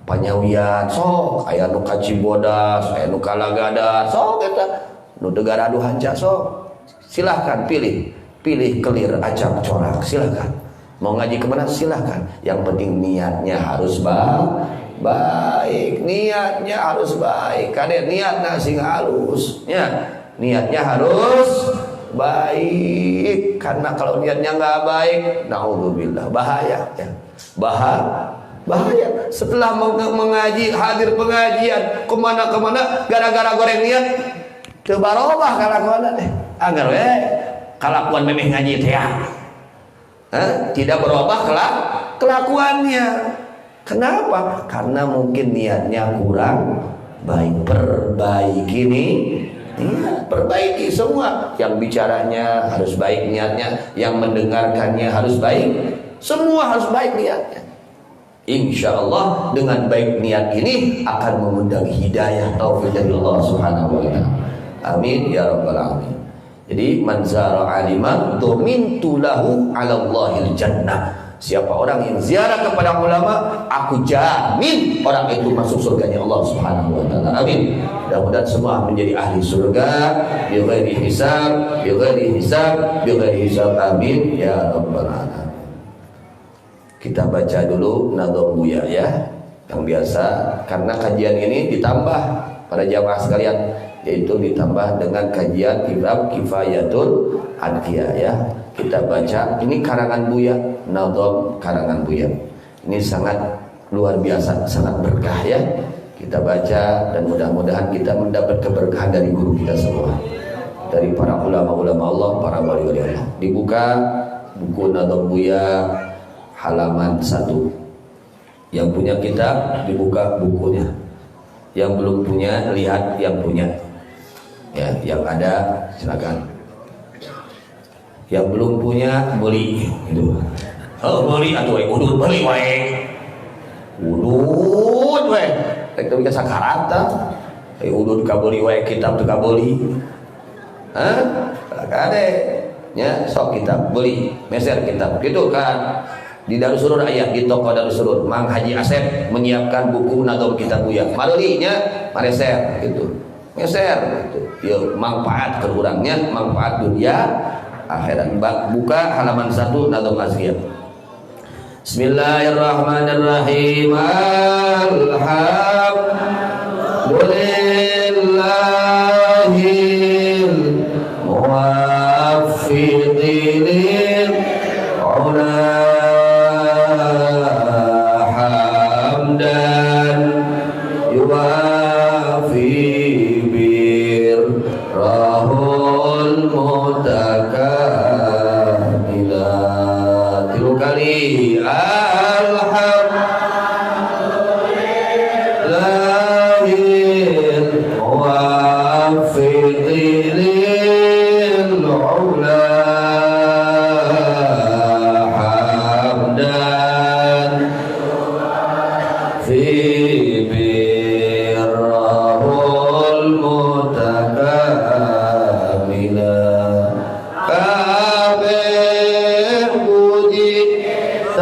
Panyawian sok, aya nu ka Cibodas, aya nu ka Lagada, sok eta nu teu garadu hanca sok. Silahkan pilih kelir acak corak, silahkan. Mau ngaji kemana silahkan. Yang penting niatnya harus baik, niatnya harus baik. Kade niatnya sing halus, ya niatnya harus baik. Karena kalau niatnya nggak baik, naudzubillah, bahaya, ya. Bahaya. Setelah mengaji, hadir pengajian, kemana gara-gara goreng niat, teu barobah kalakuan teh. Agar we kalakuan memeh ngaji teh ya. Tidak berubah kelakuannya. Kenapa? Karena mungkin niatnya kurang baik. Perbaiki nih, perbaiki semua. Yang bicaranya harus baik niatnya, yang mendengarkannya harus baik, semua harus baik niatnya. Insya Allah dengan baik niat ini akan mengundang hidayah taufik dari Allah Subhanahu wa taala. Amin ya rabbal alamin. Jadi man zara aliman domintu lahu 'ala Allahil jannah. Siapa orang yang ziarah kepada ulama, aku jamin orang itu masuk surganya Allah Subhanahu wa taala. Amin. Mudah-mudahan semua menjadi ahli surga bi ghairi hisab. Amin ya rabbal alamin. Kita baca dulu Nadham Buya ya, yang biasa, karena kajian ini ditambah pada jamaah sekalian, yaitu ditambah dengan kajian kitab Kifayatul Adqiya ya. Kita baca, ini karangan Buya, Nadham karangan Buya. Ini sangat luar biasa, sangat berkah ya. Kita baca dan mudah-mudahan kita mendapat keberkahan dari guru kita semua, dari para ulama-ulama Allah, para wali-wali Allah. Dibuka buku Nadham Buya halaman 1. Yang punya kitab dibuka bukunya. Yang belum punya lihat yang punya. Ya, yang ada silakan. Yang belum punya beli gitu. Oh, beli atuh udud beli wae. Udud wae. Rek teu bisa sakarat tah. Udud ka beli wae kitab teu ka beli. Hah? Kade nya sok kitab beli, meser kitab. Gitu kan. Di Darussurur ayat di toko Darussurur Mang Haji Asep menyiapkan buku Nadham Kitab Buya. Marelinya mareser gitu. Meser gitu. Ya manfaat kurangnya, manfaat dunia akhirat. Buka halaman 1 Nadham Azkiyah. Bismillahirrahmanirrahim. Alhamdulillahil muwaffiqil ula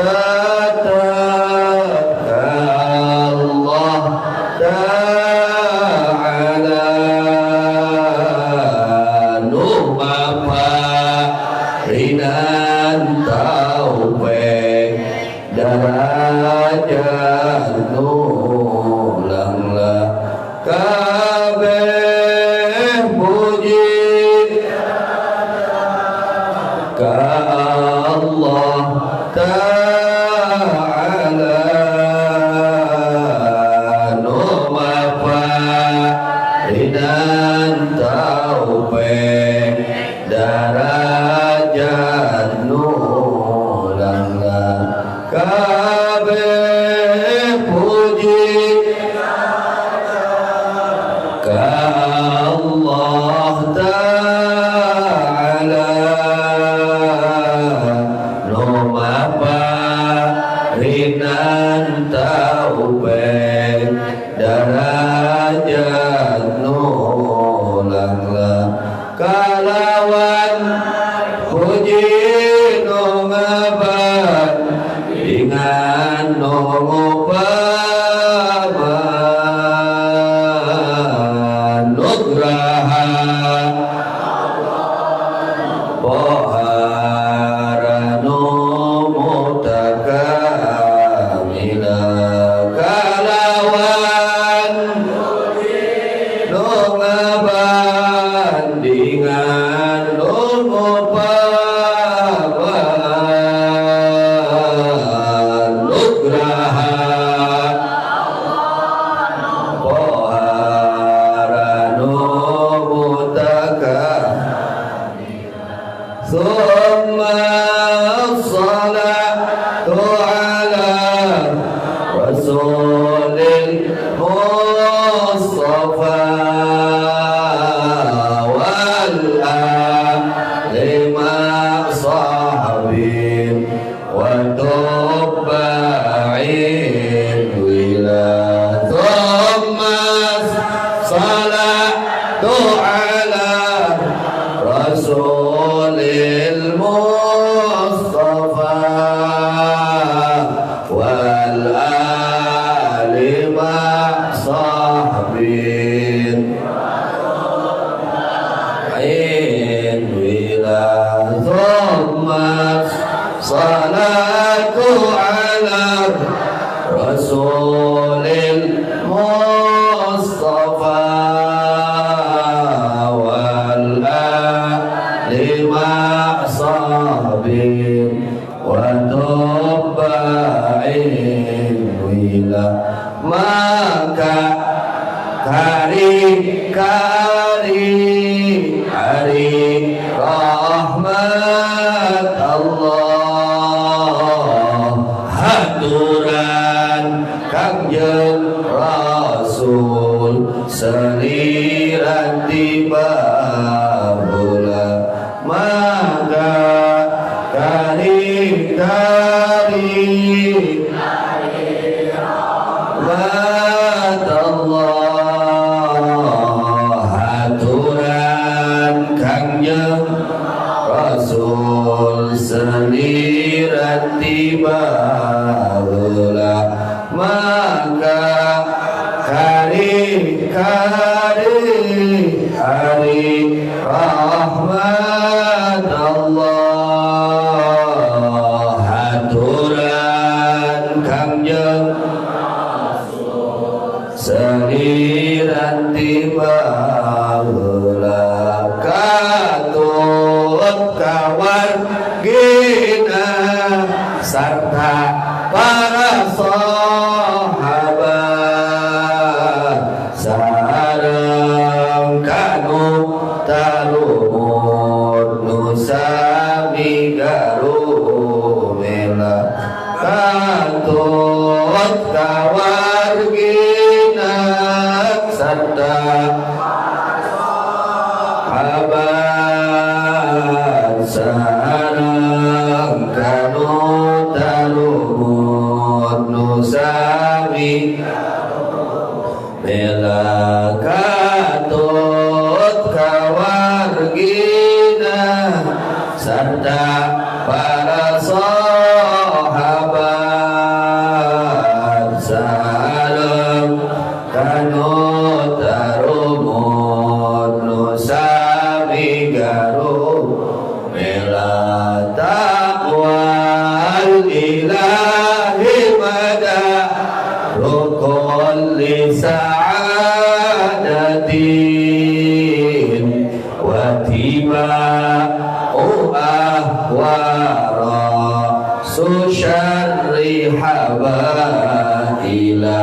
Allah Ta'ala numapa rinan taufik darajat nulanglah kabeh puji ka Allah Ta'ala numapa rinan taufik darajat nulanglah kabeh puji ka Allah Ta'ala numapa rinan taufik darajat nulanglah kalawan puji nungaban dengan nungupaman nugraha pohara numutakamila kalawan nungaban dengan nungupaman nugraha pohara numutakamila thumma salatu ala rasulil mustafa wal ali ma sahabin wa tabi'in wila thumma salatu ala rasulil mustafa wal ali ma sahabin ain wila thumma salatu ala rasulil mustafa wal ali ma sahabin wa tabi'in wila maka kari hari rahmat Allah haturan kangjeng Rasul seliran tiba bulan maka kari rahmat Allah haturan kangjeng Rasul seliran tiba bulan maka hari rahmat Allah haturan kangjeng seliran tiba bulan katut kawargina sarta para sahabat sareng kanu talumut nusami garumela katut kawargina sarta sahabat sareng kanu talumut nusami bela katut kawargina sarta para sahabat ilahi madar kulli sa'adatin wa tiba'u ahwara susyarri habaila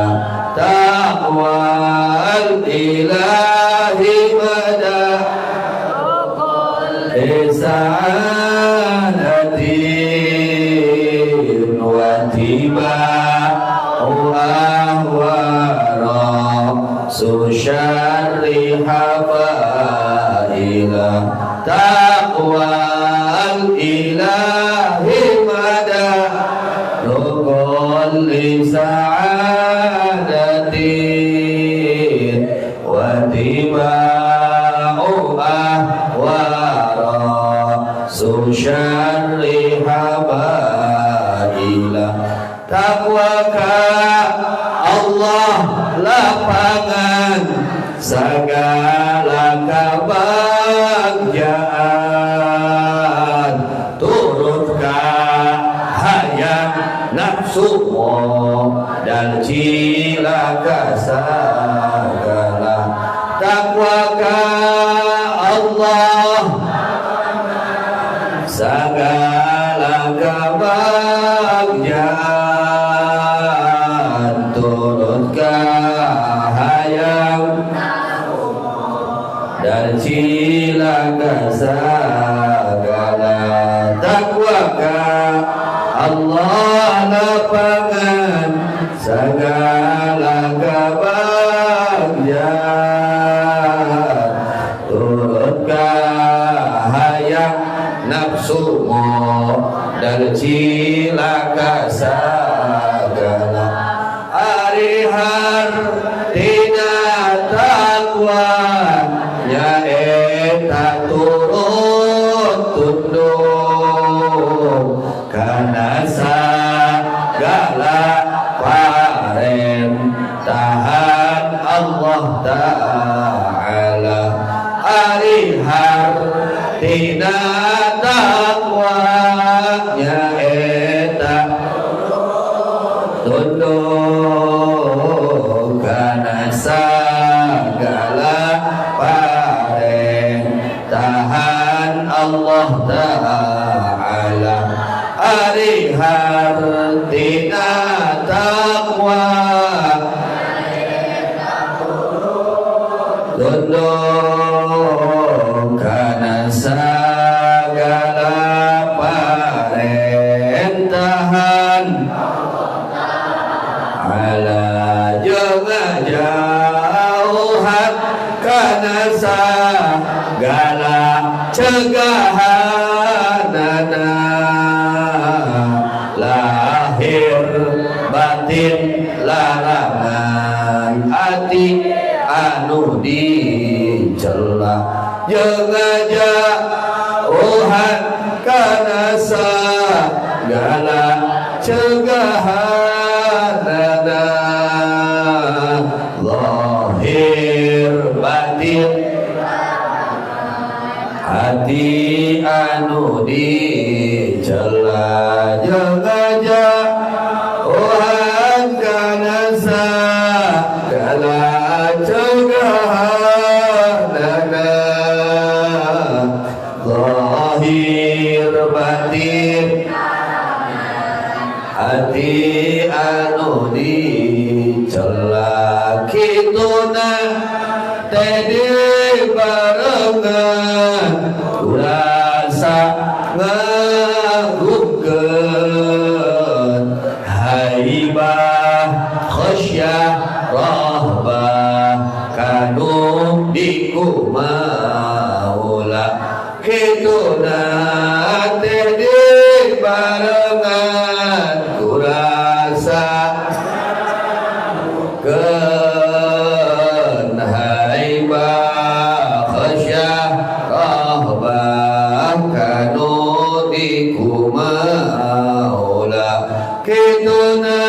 taqwal ilahi madar sa'adatin wa tiba'u ahwara susyarri habaila taqwal ilahi madar kulli sa'adatin wa tiba'u ahwara susyarri habaila taqwaka Allah lapangan segala kebahagiaan turutkan hayang nafsu dan cilaka segala taqwaka Allah segala kebahagiaan turutkan hayang dan cilaka segala taqwaka Allah lapangan segala kebahagiaan turutkan hayang nafsumu dan cilaka segala arihar tina taqwa nyaeta turut tunduk kana sagala perintahan Allah Ta'ala arihar tina taqwa nyaeta tunduk kana sagala perintahan Allah Ta'ala arihar tina taqwa tunduk kana sagala perintahan ala jauhan kana sagala cegahanana lahir batin larangan ati anu dicela jeung jauhan kana sagala cegahanana lahir batin hati anu dicela jeung jauhan kana sagala cegahanana lahir batin hati anu dicela kituna tadi barengan kurasa ngagungkeun haibah khasyah rahbah kanu diku maula kituna tadi barengan kurasa keun haibah khasyah rahbah kanu diku maula kituna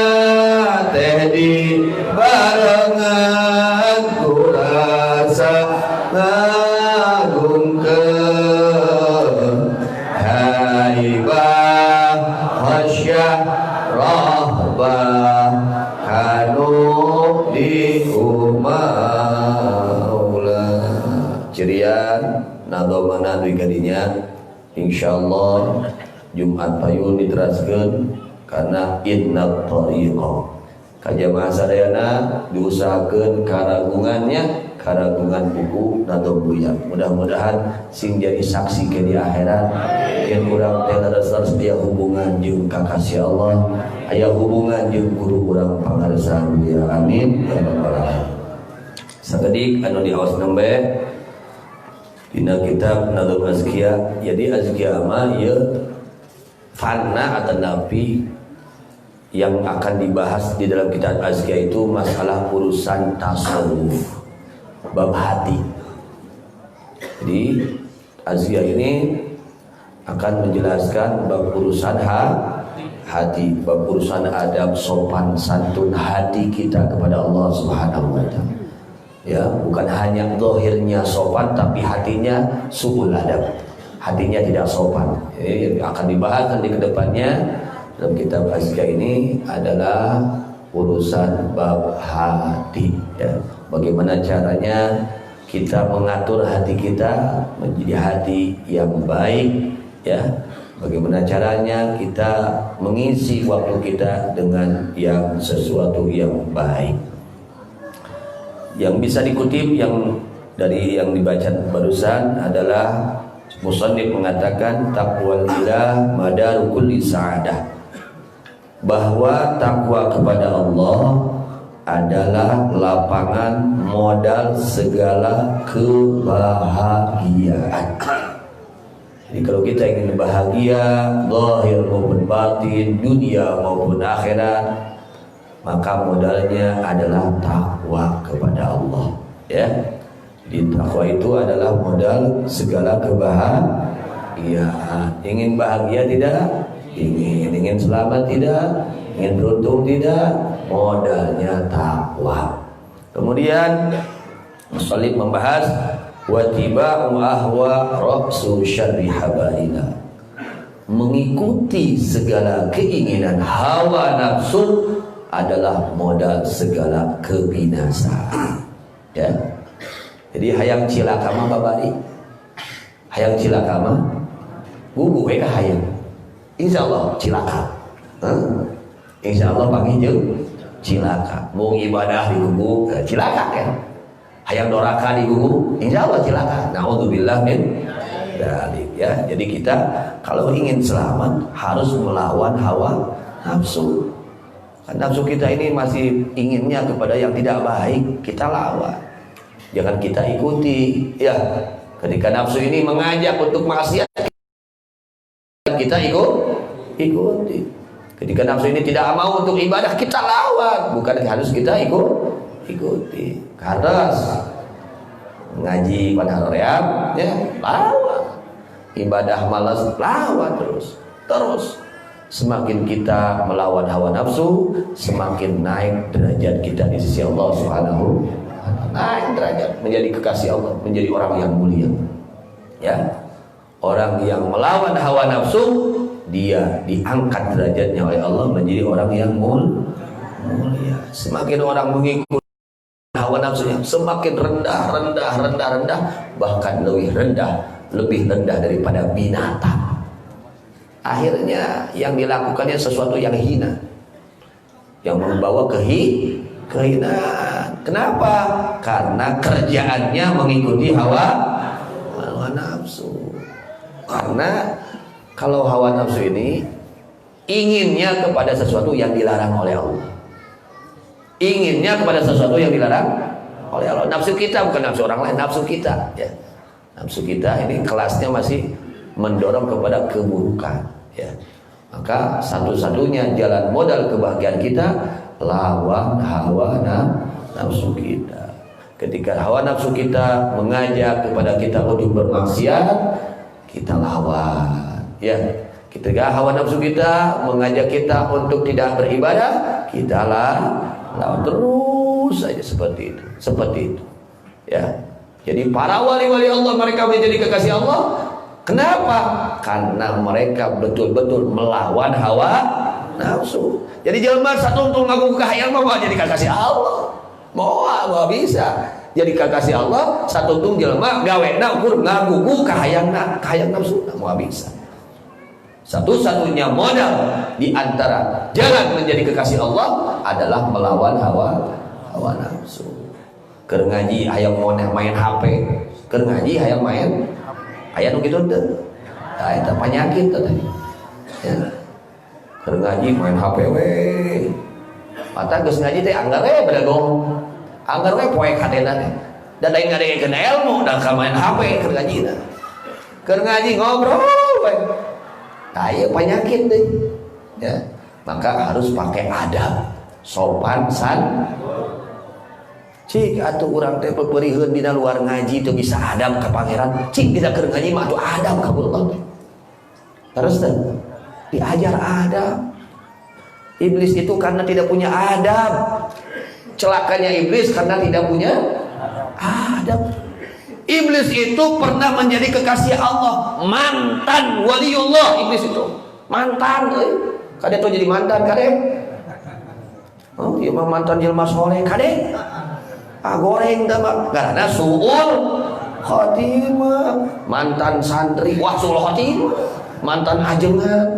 tadi barengan kurasa ngagungkeun haibah khasyah rahbah kanu diumaula cirian nadomana duy gadinya insyaallah Jumat payun diteraskeun karena innat thariqa kajamaah sadayana diusahakeun karagungan buku nadom buya mudah-mudahan sing jadi saksi ke di akhirat yang kurang teh dasar setia hubungan jeung kakasih Allah aya hubungan jeung guru urang pangarsan buya amin ya rabbal alamin sakedik anu diaos nembe dina kitab Nadhum Azkiya jadi azkiya mah ieu fana atau nabi yang akan dibahas di dalam kitab azkiya itu masalah urusan tasawuf bab hati. Jadi azkiya ini akan menjelaskan bab urusan hati, bab urusan adab sopan santun hati kita kepada Allah Subhanahu wa taala. Ya, bukan hanya zahirnya sopan tapi hatinya su'ul adab. Hatinya tidak sopan. Yang akan dibahas nanti ke depannya dalam kitab azkiya ini adalah urusan bab hati ya. Bagaimana caranya kita mengatur hati kita menjadi hati yang baik ya. Bagaimana caranya kita mengisi waktu kita dengan yang sesuatu yang baik. Yang bisa dikutip yang dari yang dibaca barusan adalah musannif mengatakan taqwal ilah madaru kulli sa'adah, bahwa takwa kepada Allah adalah lapangan modal segala kebahagiaan. Jadi kalau kita ingin bahagia zahir maupun batin, dunia maupun akhirat, maka modalnya adalah takwa kepada Allah ya. Di takwa itu adalah modal segala kebahagiaan. Ingin bahagia tidak? Ingin selamat tidak? Ingin beruntung tidak? Modalnya takwa. Kemudian musallif membahas watiba'u ahwa ra'su syarri habaina, mengikuti segala keinginan hawa nafsu adalah modal segala kebinasaan ya. Jadi hayang cilaka mah babari, hayang cilaka mah gugu ka hayang, insyaallah cilaka, insyaallah panggil jeung cilaka. Mau ibadah di gugu cilaka kan, hayang doraka di gugu insyaallah cilaka. Naudzubillah min dzalik ya. Jadi kita kalau ingin selamat harus melawan hawa nafsu. Nafsu kita ini masih inginnya kepada yang tidak baik, kita lawan. Jangan kita ikuti ya. Ketika nafsu ini mengajak untuk maksiat, kita ikuti. Ketika nafsu ini tidak mau untuk ibadah, kita lawan. Bukan harus kita ikuti. Harus ngaji pada ream ya, lawan. Ibadah malas, lawan terus. Semakin kita melawan hawa nafsu, semakin naik derajat kita di sisi Allah Subhanahu. Naik derajat menjadi kekasih Allah, menjadi orang yang mulia. Ya, orang yang melawan hawa nafsu, dia diangkat derajatnya oleh Allah menjadi orang yang mulia. Semakin orang mengikuti hawa nafsunya, semakin rendah, bahkan lebih rendah daripada binatang. Akhirnya yang dilakukannya sesuatu yang hina, yang membawa kehinaan. Kenapa? Karena kerjaannya mengikuti hawa nafsu. Karena kalau hawa nafsu ini inginnya kepada sesuatu yang dilarang oleh Allah, inginnya kepada sesuatu yang dilarang oleh Allah. Nafsu kita bukan nafsu orang lain, nafsu kita ya. Nafsu kita ini kelasnya masih mendorong kepada keburukan ya. Maka satu-satunya jalan modal kebahagiaan kita lawan hawa nafsu kita. Ketika hawa nafsu kita mengajak kepada kita untuk bermaksiat, kita lawan ya. Ketika hawa nafsu kita mengajak kita untuk tidak beribadah, kita lawan terus saja seperti itu ya. Jadi para wali-wali Allah, mereka menjadi kekasih Allah. Kenapa? Karena mereka betul-betul melawan hawa nafsu. Jadi jelema satungtung ngaku kahayang mah jadi kakasih Allah. Moal bisa. Jadi kakasih Allah satungtung jelema gawena ukur ngagugu kahayangna nafsu moal bisa. Satu-satunya modal di antara jalan menjadi kekasih Allah adalah melawan hawa nafsu. Keur ngaji hayang main HP, keur ngaji hayang main aya nu kitu teh. Tah eta penyakit teh. Ya. Keur ngaji main HP we. Mata geus ngaji teh anggar we bradong. Anggar we poe kadena teh. Da lain ngadengekeun ilmu da ka main HP keur ngaji na. Keur ngaji ngobrol we. Nah, iya penyakit deh, ya. Maka harus pakai adab, sopan san. Cik atuh urang teh beureuheun dina luar ngaji teu bisa adab ka pangeran. Cik dina keur ngaji mah atuh adab ka Allah. Terus teh diajar adab. Iblis itu karena tidak punya adab. Celakanya iblis karena tidak punya adab. Iblis itu pernah menjadi kekasih Allah, mantan waliullah. Iblis itu mantan, kade tuh jadi mantan kade. Oh, iya mah mantan jelma soleh kade. Goreng dah mah, karena suul khotimah. Mantan santri wah suul khotimah, mantan ajengan.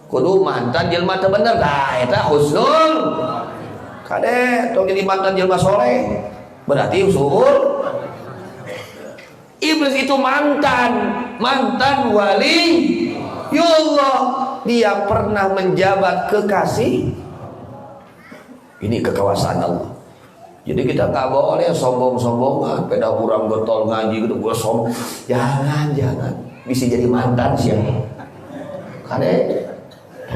Kudu mantan jelma teu bener, dah eta husnul. Kade tuh jadi mantan jelma soleh, berarti suul. Iblis itu mantan wali ya Allah, dia pernah menjabat kekasih. Ini kekuasaan Allah. Jadi kita tak boleh sombong-sombongan, peda kurang getol ngaji gitu gua sombong. Jangan. Bisa jadi mantan siapa? Kade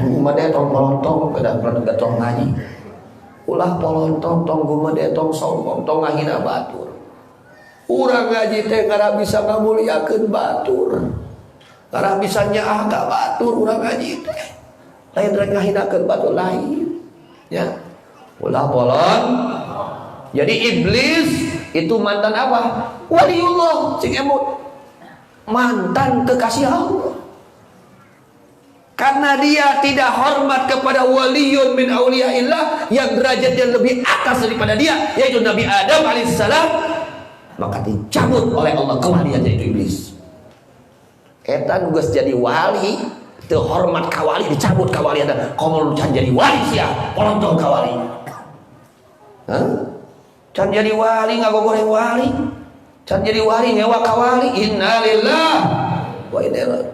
gumade tong polontong peda getol ngaji. Ulah polontong tong gumade tong sombong, tong ngahina batur. Urang ngaji teh gara bisa ngamuliakeun batur. Gara bisa nyaah ka batur urang ngaji teh. Lain rek ngahinakeun batur lain. Ya. Ulah polon. Jadi iblis itu mantan apa? Waliullah, cing emut. Mantan kekasih Allah. Karena dia tidak hormat kepada waliyun min auliyaillah yang derajatnya lebih atas daripada dia, yaitu Nabi Adam alaihissalam. Maka dicabut oleh Allah kewaliannya itu iblis. Eta nu geus jadi wali teu hormat ka wali dicabut kawalianna. Komo can jadi wali sia polontong ka wali. Can jadi wali ngagogoreng wali. Can jadi wali ngewa ka wali. Innalillahi wa inna ilaihi.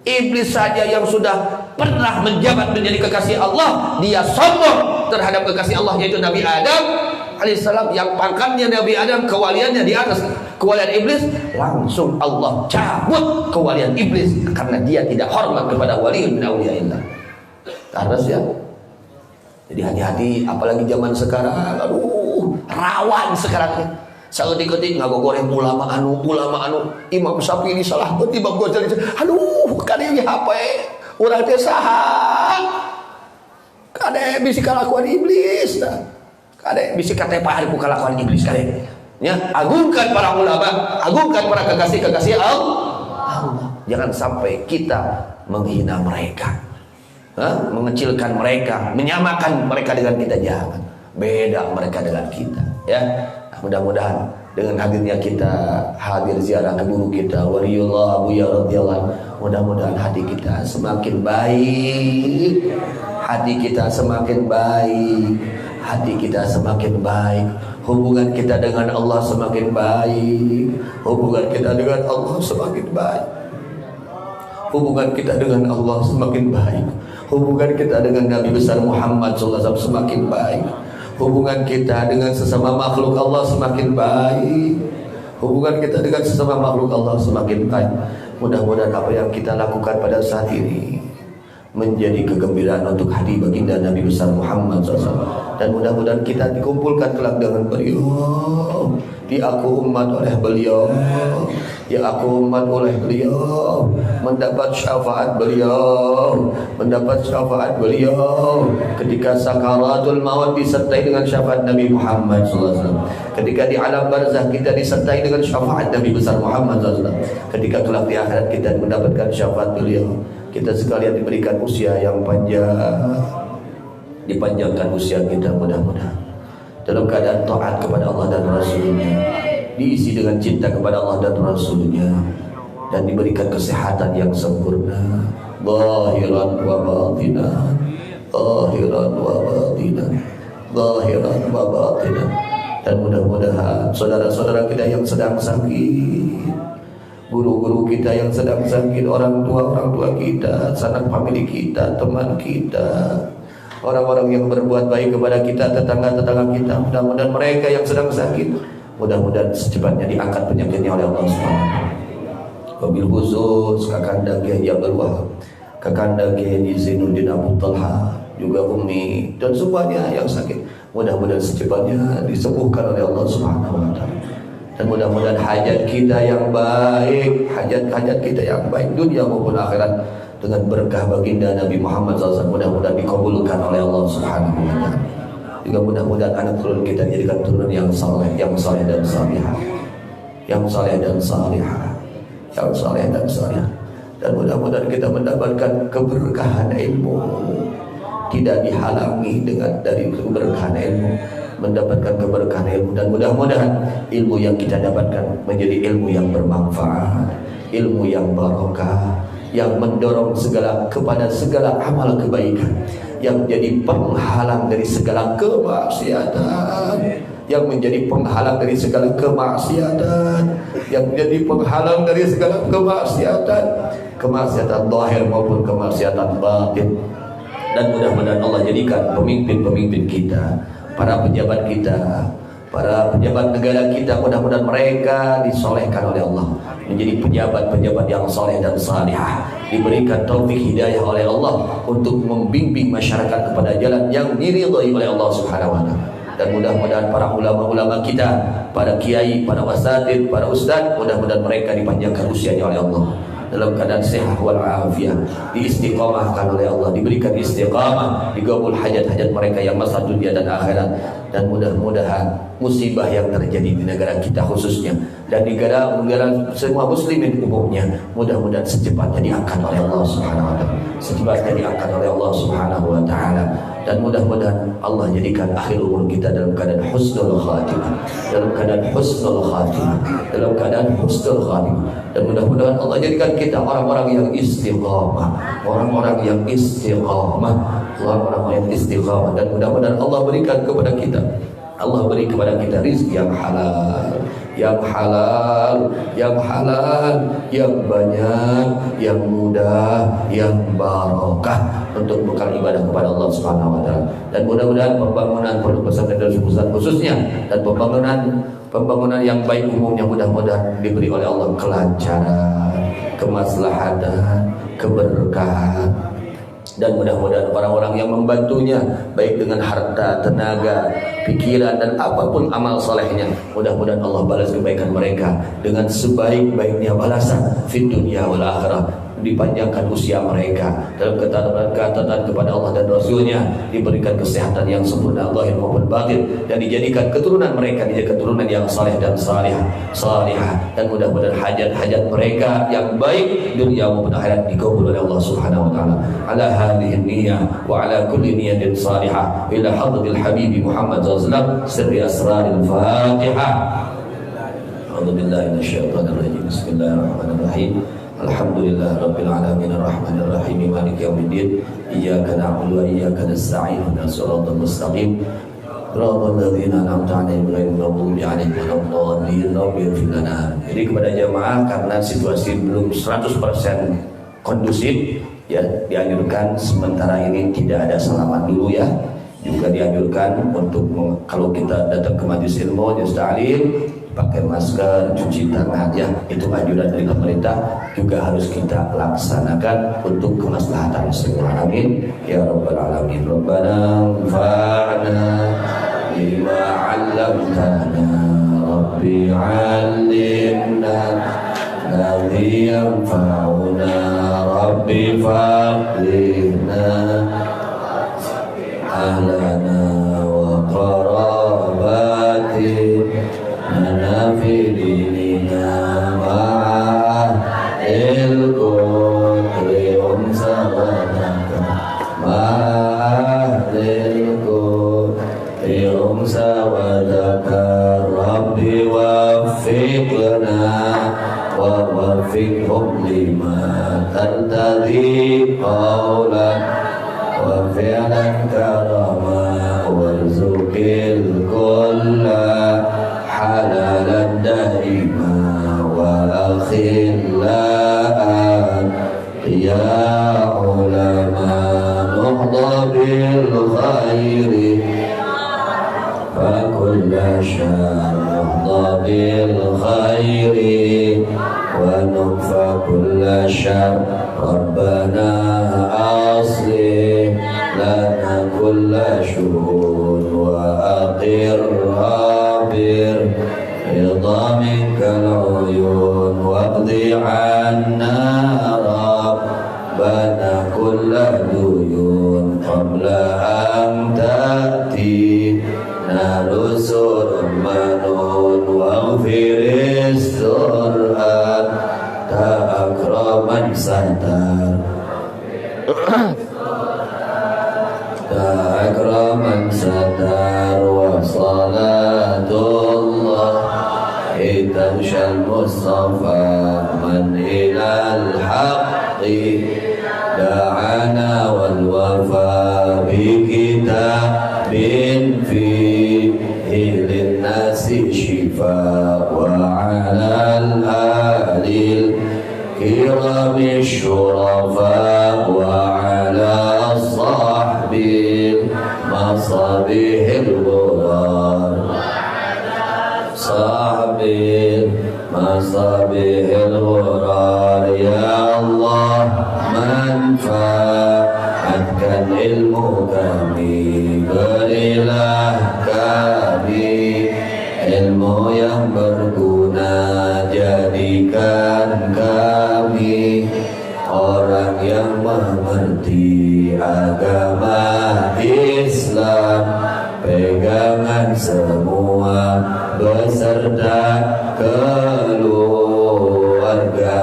Iblis saja yang sudah pernah menjabat menjadi kekasih Allah, dia sombong terhadap kekasih Allah yaitu Nabi Adam alaihissalam, yang pangkatnya Nabi Adam kewaliannya di atas kewalian iblis. Langsung Allah cabut kewalian iblis karena dia tidak hormat kepada wali min auliyaillah. Terus ya. Jadi hati-hati, apalagi zaman sekarang, aduh rawan sekarang. Saeutik-eutik ngagogoreng ulama anu Imam Syafi'i salah beuti Imam Ghazali. Aduh kade ieu HP urang teh saha? Kade bisi kalakuan iblis tah. Kade bisi katepaan ku kalakuan iblis kade. Ya, agungkan para ulama, agungkan para kekasih-kekasih Allah. Jangan sampai kita menghina mereka. Mengecilkan mereka, menyamakan mereka dengan kita, jangan. Beda mereka dengan kita, ya. Mudah-mudahan dengan hadirnya kita hadir ziarah ke guru kita waliullah Abuya radhiyallahu, mudah-mudahan hati kita semakin baik, hati kita semakin baik, hati kita semakin baik, hubungan kita dengan Allah semakin baik, hubungan kita dengan Allah semakin baik, hubungan kita dengan Allah semakin baik, hubungan kita dengan Nabi besar Muhammad SAW semakin baik, hubungan kita dengan sesama makhluk Allah semakin baik, hubungan kita dengan sesama makhluk Allah semakin baik. Mudah-mudahan apa yang kita lakukan pada saat ini menjadi kegembiraan untuk hati baginda Nabi besar Muhammad SAW, dan mudah-mudahan kita dikumpulkan kelak dengan beliau, di aku umat oleh beliau, ya aku umat oleh beliau, mendapat syafaat beliau, mendapat syafaat beliau ketika sakaratul maut disertai dengan syafaat Nabi Muhammad SAW, ketika di alam barzah kita disertai dengan syafaat Nabi besar Muhammad SAW, ketika kelak di akhirat kita mendapatkan syafaat beliau. kita sekalian diberikan usia yang panjang, dipanjangkan usia kita mudah-mudahan dalam keadaan taat kepada Allah dan Rasulnya, diisi dengan cinta kepada Allah dan Rasulnya, dan diberikan kesehatan yang sempurna, zahiran wa batinan, zahiran wa batinan, zahiran wa batinan. Dan mudah-mudahan saudara-saudara kita yang sedang sakit, guru-guru kita yang sedang sakit, orang tua kita, sanak famili kita, teman kita, orang-orang yang berbuat baik kepada kita, tetangga-tetangga kita, mudah-mudahan mereka yang sedang sakit, mudah-mudahan secepatnya diangkat penyakitnya oleh Allah Subhanahu. Wabil khusus Kakanda Kiai Abdul Wahab, Kakanda Kiai Zainuddin Abu Talha, juga Umi dan semuanya yang sakit, mudah-mudahan secepatnya disembuhkan oleh Allah Subhanahu wa taala. Dan mudah-mudahan hajat kita yang baik, hajat-hajat kita yang baik dunia maupun akhirat dengan berkah baginda Nabi Muhammad SAW mudah-mudahan dikabulkan oleh Allah Subhanahu wa taala. Juga mudah-mudahan anak turun kita jadikan turun yang saleh, yang saleh dan salihah, yang saleh dan salihah, yang saleh dan salihah. Dan mudah-mudahan kita mendapatkan keberkahan ilmu, tidak dihalangi dari keberkahan ilmu, mendapatkan keberkahan ilmu. Dan mudah-mudahan ilmu yang kita dapatkan menjadi ilmu yang bermanfaat, ilmu yang barokah, yang mendorong kepada segala amal kebaikan, yang menjadi penghalang dari segala kemaksiatan, yang menjadi penghalang dari segala kemaksiatan, yang menjadi penghalang dari segala kemaksiatan, kemaksiatan zahir maupun kemaksiatan batin. Dan mudah-mudahan Allah jadikan pemimpin-pemimpin kita, para pejabat kita, para pejabat negara kita, mudah-mudahan mereka disolehkan oleh Allah menjadi pejabat-pejabat yang soleh dan salihah, diberikan taufik hidayah oleh Allah untuk membimbing masyarakat kepada jalan yang diridhai oleh Allah Subhanahu wa taala. Dan mudah-mudahan para ulama-ulama kita, para kiai, para wasatid, para ustadz, mudah-mudahan mereka dipanjangkan usianya oleh Allah dalam keadaan sehat wal afiat, diistiqamahkan oleh Allah, diberikan istiqamah, digabul hajat-hajat mereka yang masa dunia dan akhirat. Dan mudah-mudahan musibah yang terjadi di negara kita khususnya dan di negara semua muslimin umumnya, mudah-mudahan secepatnya diangkat oleh Allah Subhanahu wa taala, secepatnya diangkat oleh Allah Subhanahu wa taala. Dan mudah-mudahan Allah jadikan akhir umur kita dalam keadaan husnul khatimah, dalam keadaan husnul khatimah, dalam keadaan husnul khatimah. Dan mudah-mudahan Allah jadikan kita orang-orang yang istiqamah, orang-orang yang istiqamah, orang-orang yang istiqamah. Dan mudah-mudahan Allah berikan kepada kita, Allah beri kepada kita rizki yang halal, yang halal, yang halal, yang banyak, yang mudah, yang barokah untuk bekal ibadah kepada Allah Subhanahu wa taala. Dan mudah-mudahan pembangunan pondok pesantren Darul Quran khususnya dan pembangunan yang baik umumnya mudah-mudahan diberi oleh Allah kelancaran, kemaslahatan, keberkahan. Dan mudah-mudahan orang-orang yang membantunya baik dengan harta, tenaga, pikiran dan apapun amal solehnya, mudah-mudahan Allah balas kebaikan mereka dengan sebaik-baiknya balasan fid dunya wal akhirah, dipanjangkan usia mereka dalam ketaatan kepada Allah dan Rasulnya, diberikan kesehatan yang sempurna zahir maupun batin, dan dijadikan keturunan mereka menjadi keturunan yang saleh dan salihah. Dan mudah-mudahan hajat-hajat mereka yang baik dunia maupun akhirat dikabul oleh Allah Subhanahu wa taala. Ala hadhihi niyyah wa ala kulli niyyatin salihah ila hadratil habibi Muhammad sallallahu alaihi wasallam sirri asraril Fatihah. A'udzu billahi minasyaitonir rajim. Bismillahirrahmanirrahim. Alhamdulillah Rabbil Alamin Ar-Rahmanir Rahim Maliki Yawmiddin Iyyaka na'budu wa iyyaka nasta'in Ihdinas siratal mustaqim Shiratal ladzina an'amta 'alaihim ghairil maghdubi 'alaihim waladdallin. Rabbighfir lana. Jadi kepada jamaah, karena situasi belum 100% kondusif ya, dianjurkan sementara ini tidak ada salaman dulu ya. Juga dianjurkan untuk kalau kita datang ke majelis ilmu, majelis ta'lim, pakai masker, cuci tangan ya, itu anjuran dari pemerintah, juga harus kita laksanakan untuk kemaslahatan semua. Amin ya rabbal alamin. Rabbana anfa'na bima 'allamtana rabbi 'allimna alladhi yanfa'una rabbi fa'lina ahlana wa qarabatina fi dinina ma'il qudri أنثى وذكر ربي وفقنا ووفقهم لما ترتضي قولا وفعلا كرما وارزق الكل حلالا دائما وأخلاء يا علماء نهضى بالخير فكل شر نهضى بالخير ونكفى كل شر ربنا أصلح لنا كل شؤون وأقرها برضا منك العيون واقض عنا ربنا كل ديون قبل أن تأتينا رسل منون واغفر السرعات أكرما ستر أكرما ستر وصلاة الله تمشى المصطفى من إلى الحق دعانا والوفاء بكتاب فيه للناس شفاء وعلى الآل الكرام الشرفاء وعلى الصحب المصابيح الغرار صحب المصابيح الغرار يا الله من فاتkan ilmu kami berilah kami ilmu yang berguna jadikan kami orang yang mengerti agama Islam pegangan semua beserta keluarga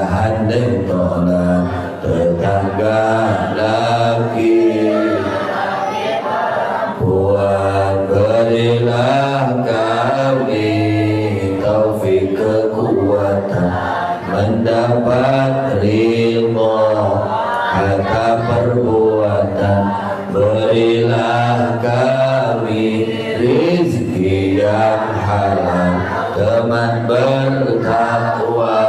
handeng tolak tetangga laki buat berilah kami taufik kekuatan mendapat ridha kata perbuatan berilah kami rizki yang halal teman bertakwa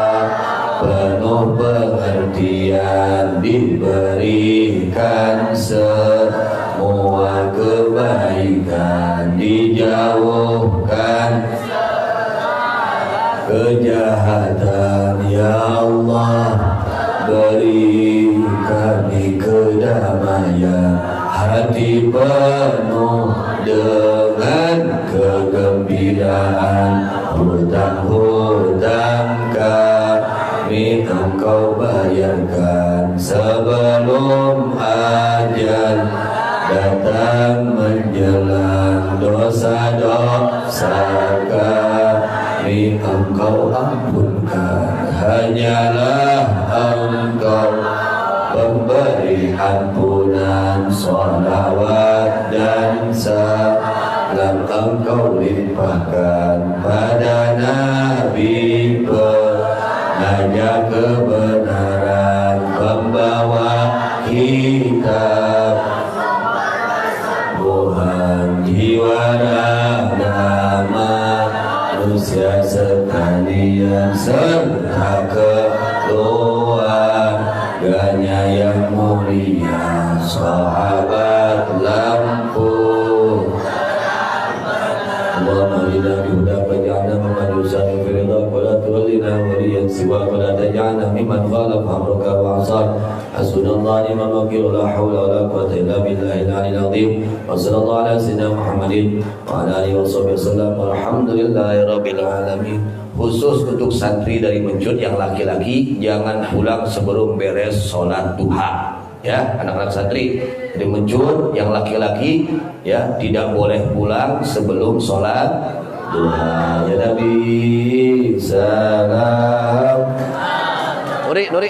penuh pengertian diberikan semua kebaikan dijauhkan kejahatan ya Allah beri kami kedamaian hati penuh dengan kegembiraan hutang-hutang kami engkau bayarkan sebelum ajal datang menjelang dosa-dosa kami engkau ampunkan hanyalah engkau pemberi ampunan salawat dan salam engkau limpahkan pada Nabi pengajar kebenaran pembawa kitab Tuhan jiwa agama manusia sekalian serta keluarganya yang mulia sahabat lampu Allahumma lina bihuda faj'alna mimman yusari fi ridha wa la tuwallina waliyan siwa wa la taj'alna mimman khalafa amraka wa 'asar hasbunallahu wa ni'mal wakeel la hawla wa la quwwata illa billahil 'aliyyil 'azhim wa sallallahu ala sayyidina Muhammadin wa ala alihi wasallam walhamdulillahi rabbil alamin. Khusus untuk santri dari Mencun yang laki-laki jangan pulang sebelum beres sholat duha ya anak-anak santri dari Mencun yang laki-laki ya tidak boleh pulang sebelum sholat duha ya Nabi salam. Nuri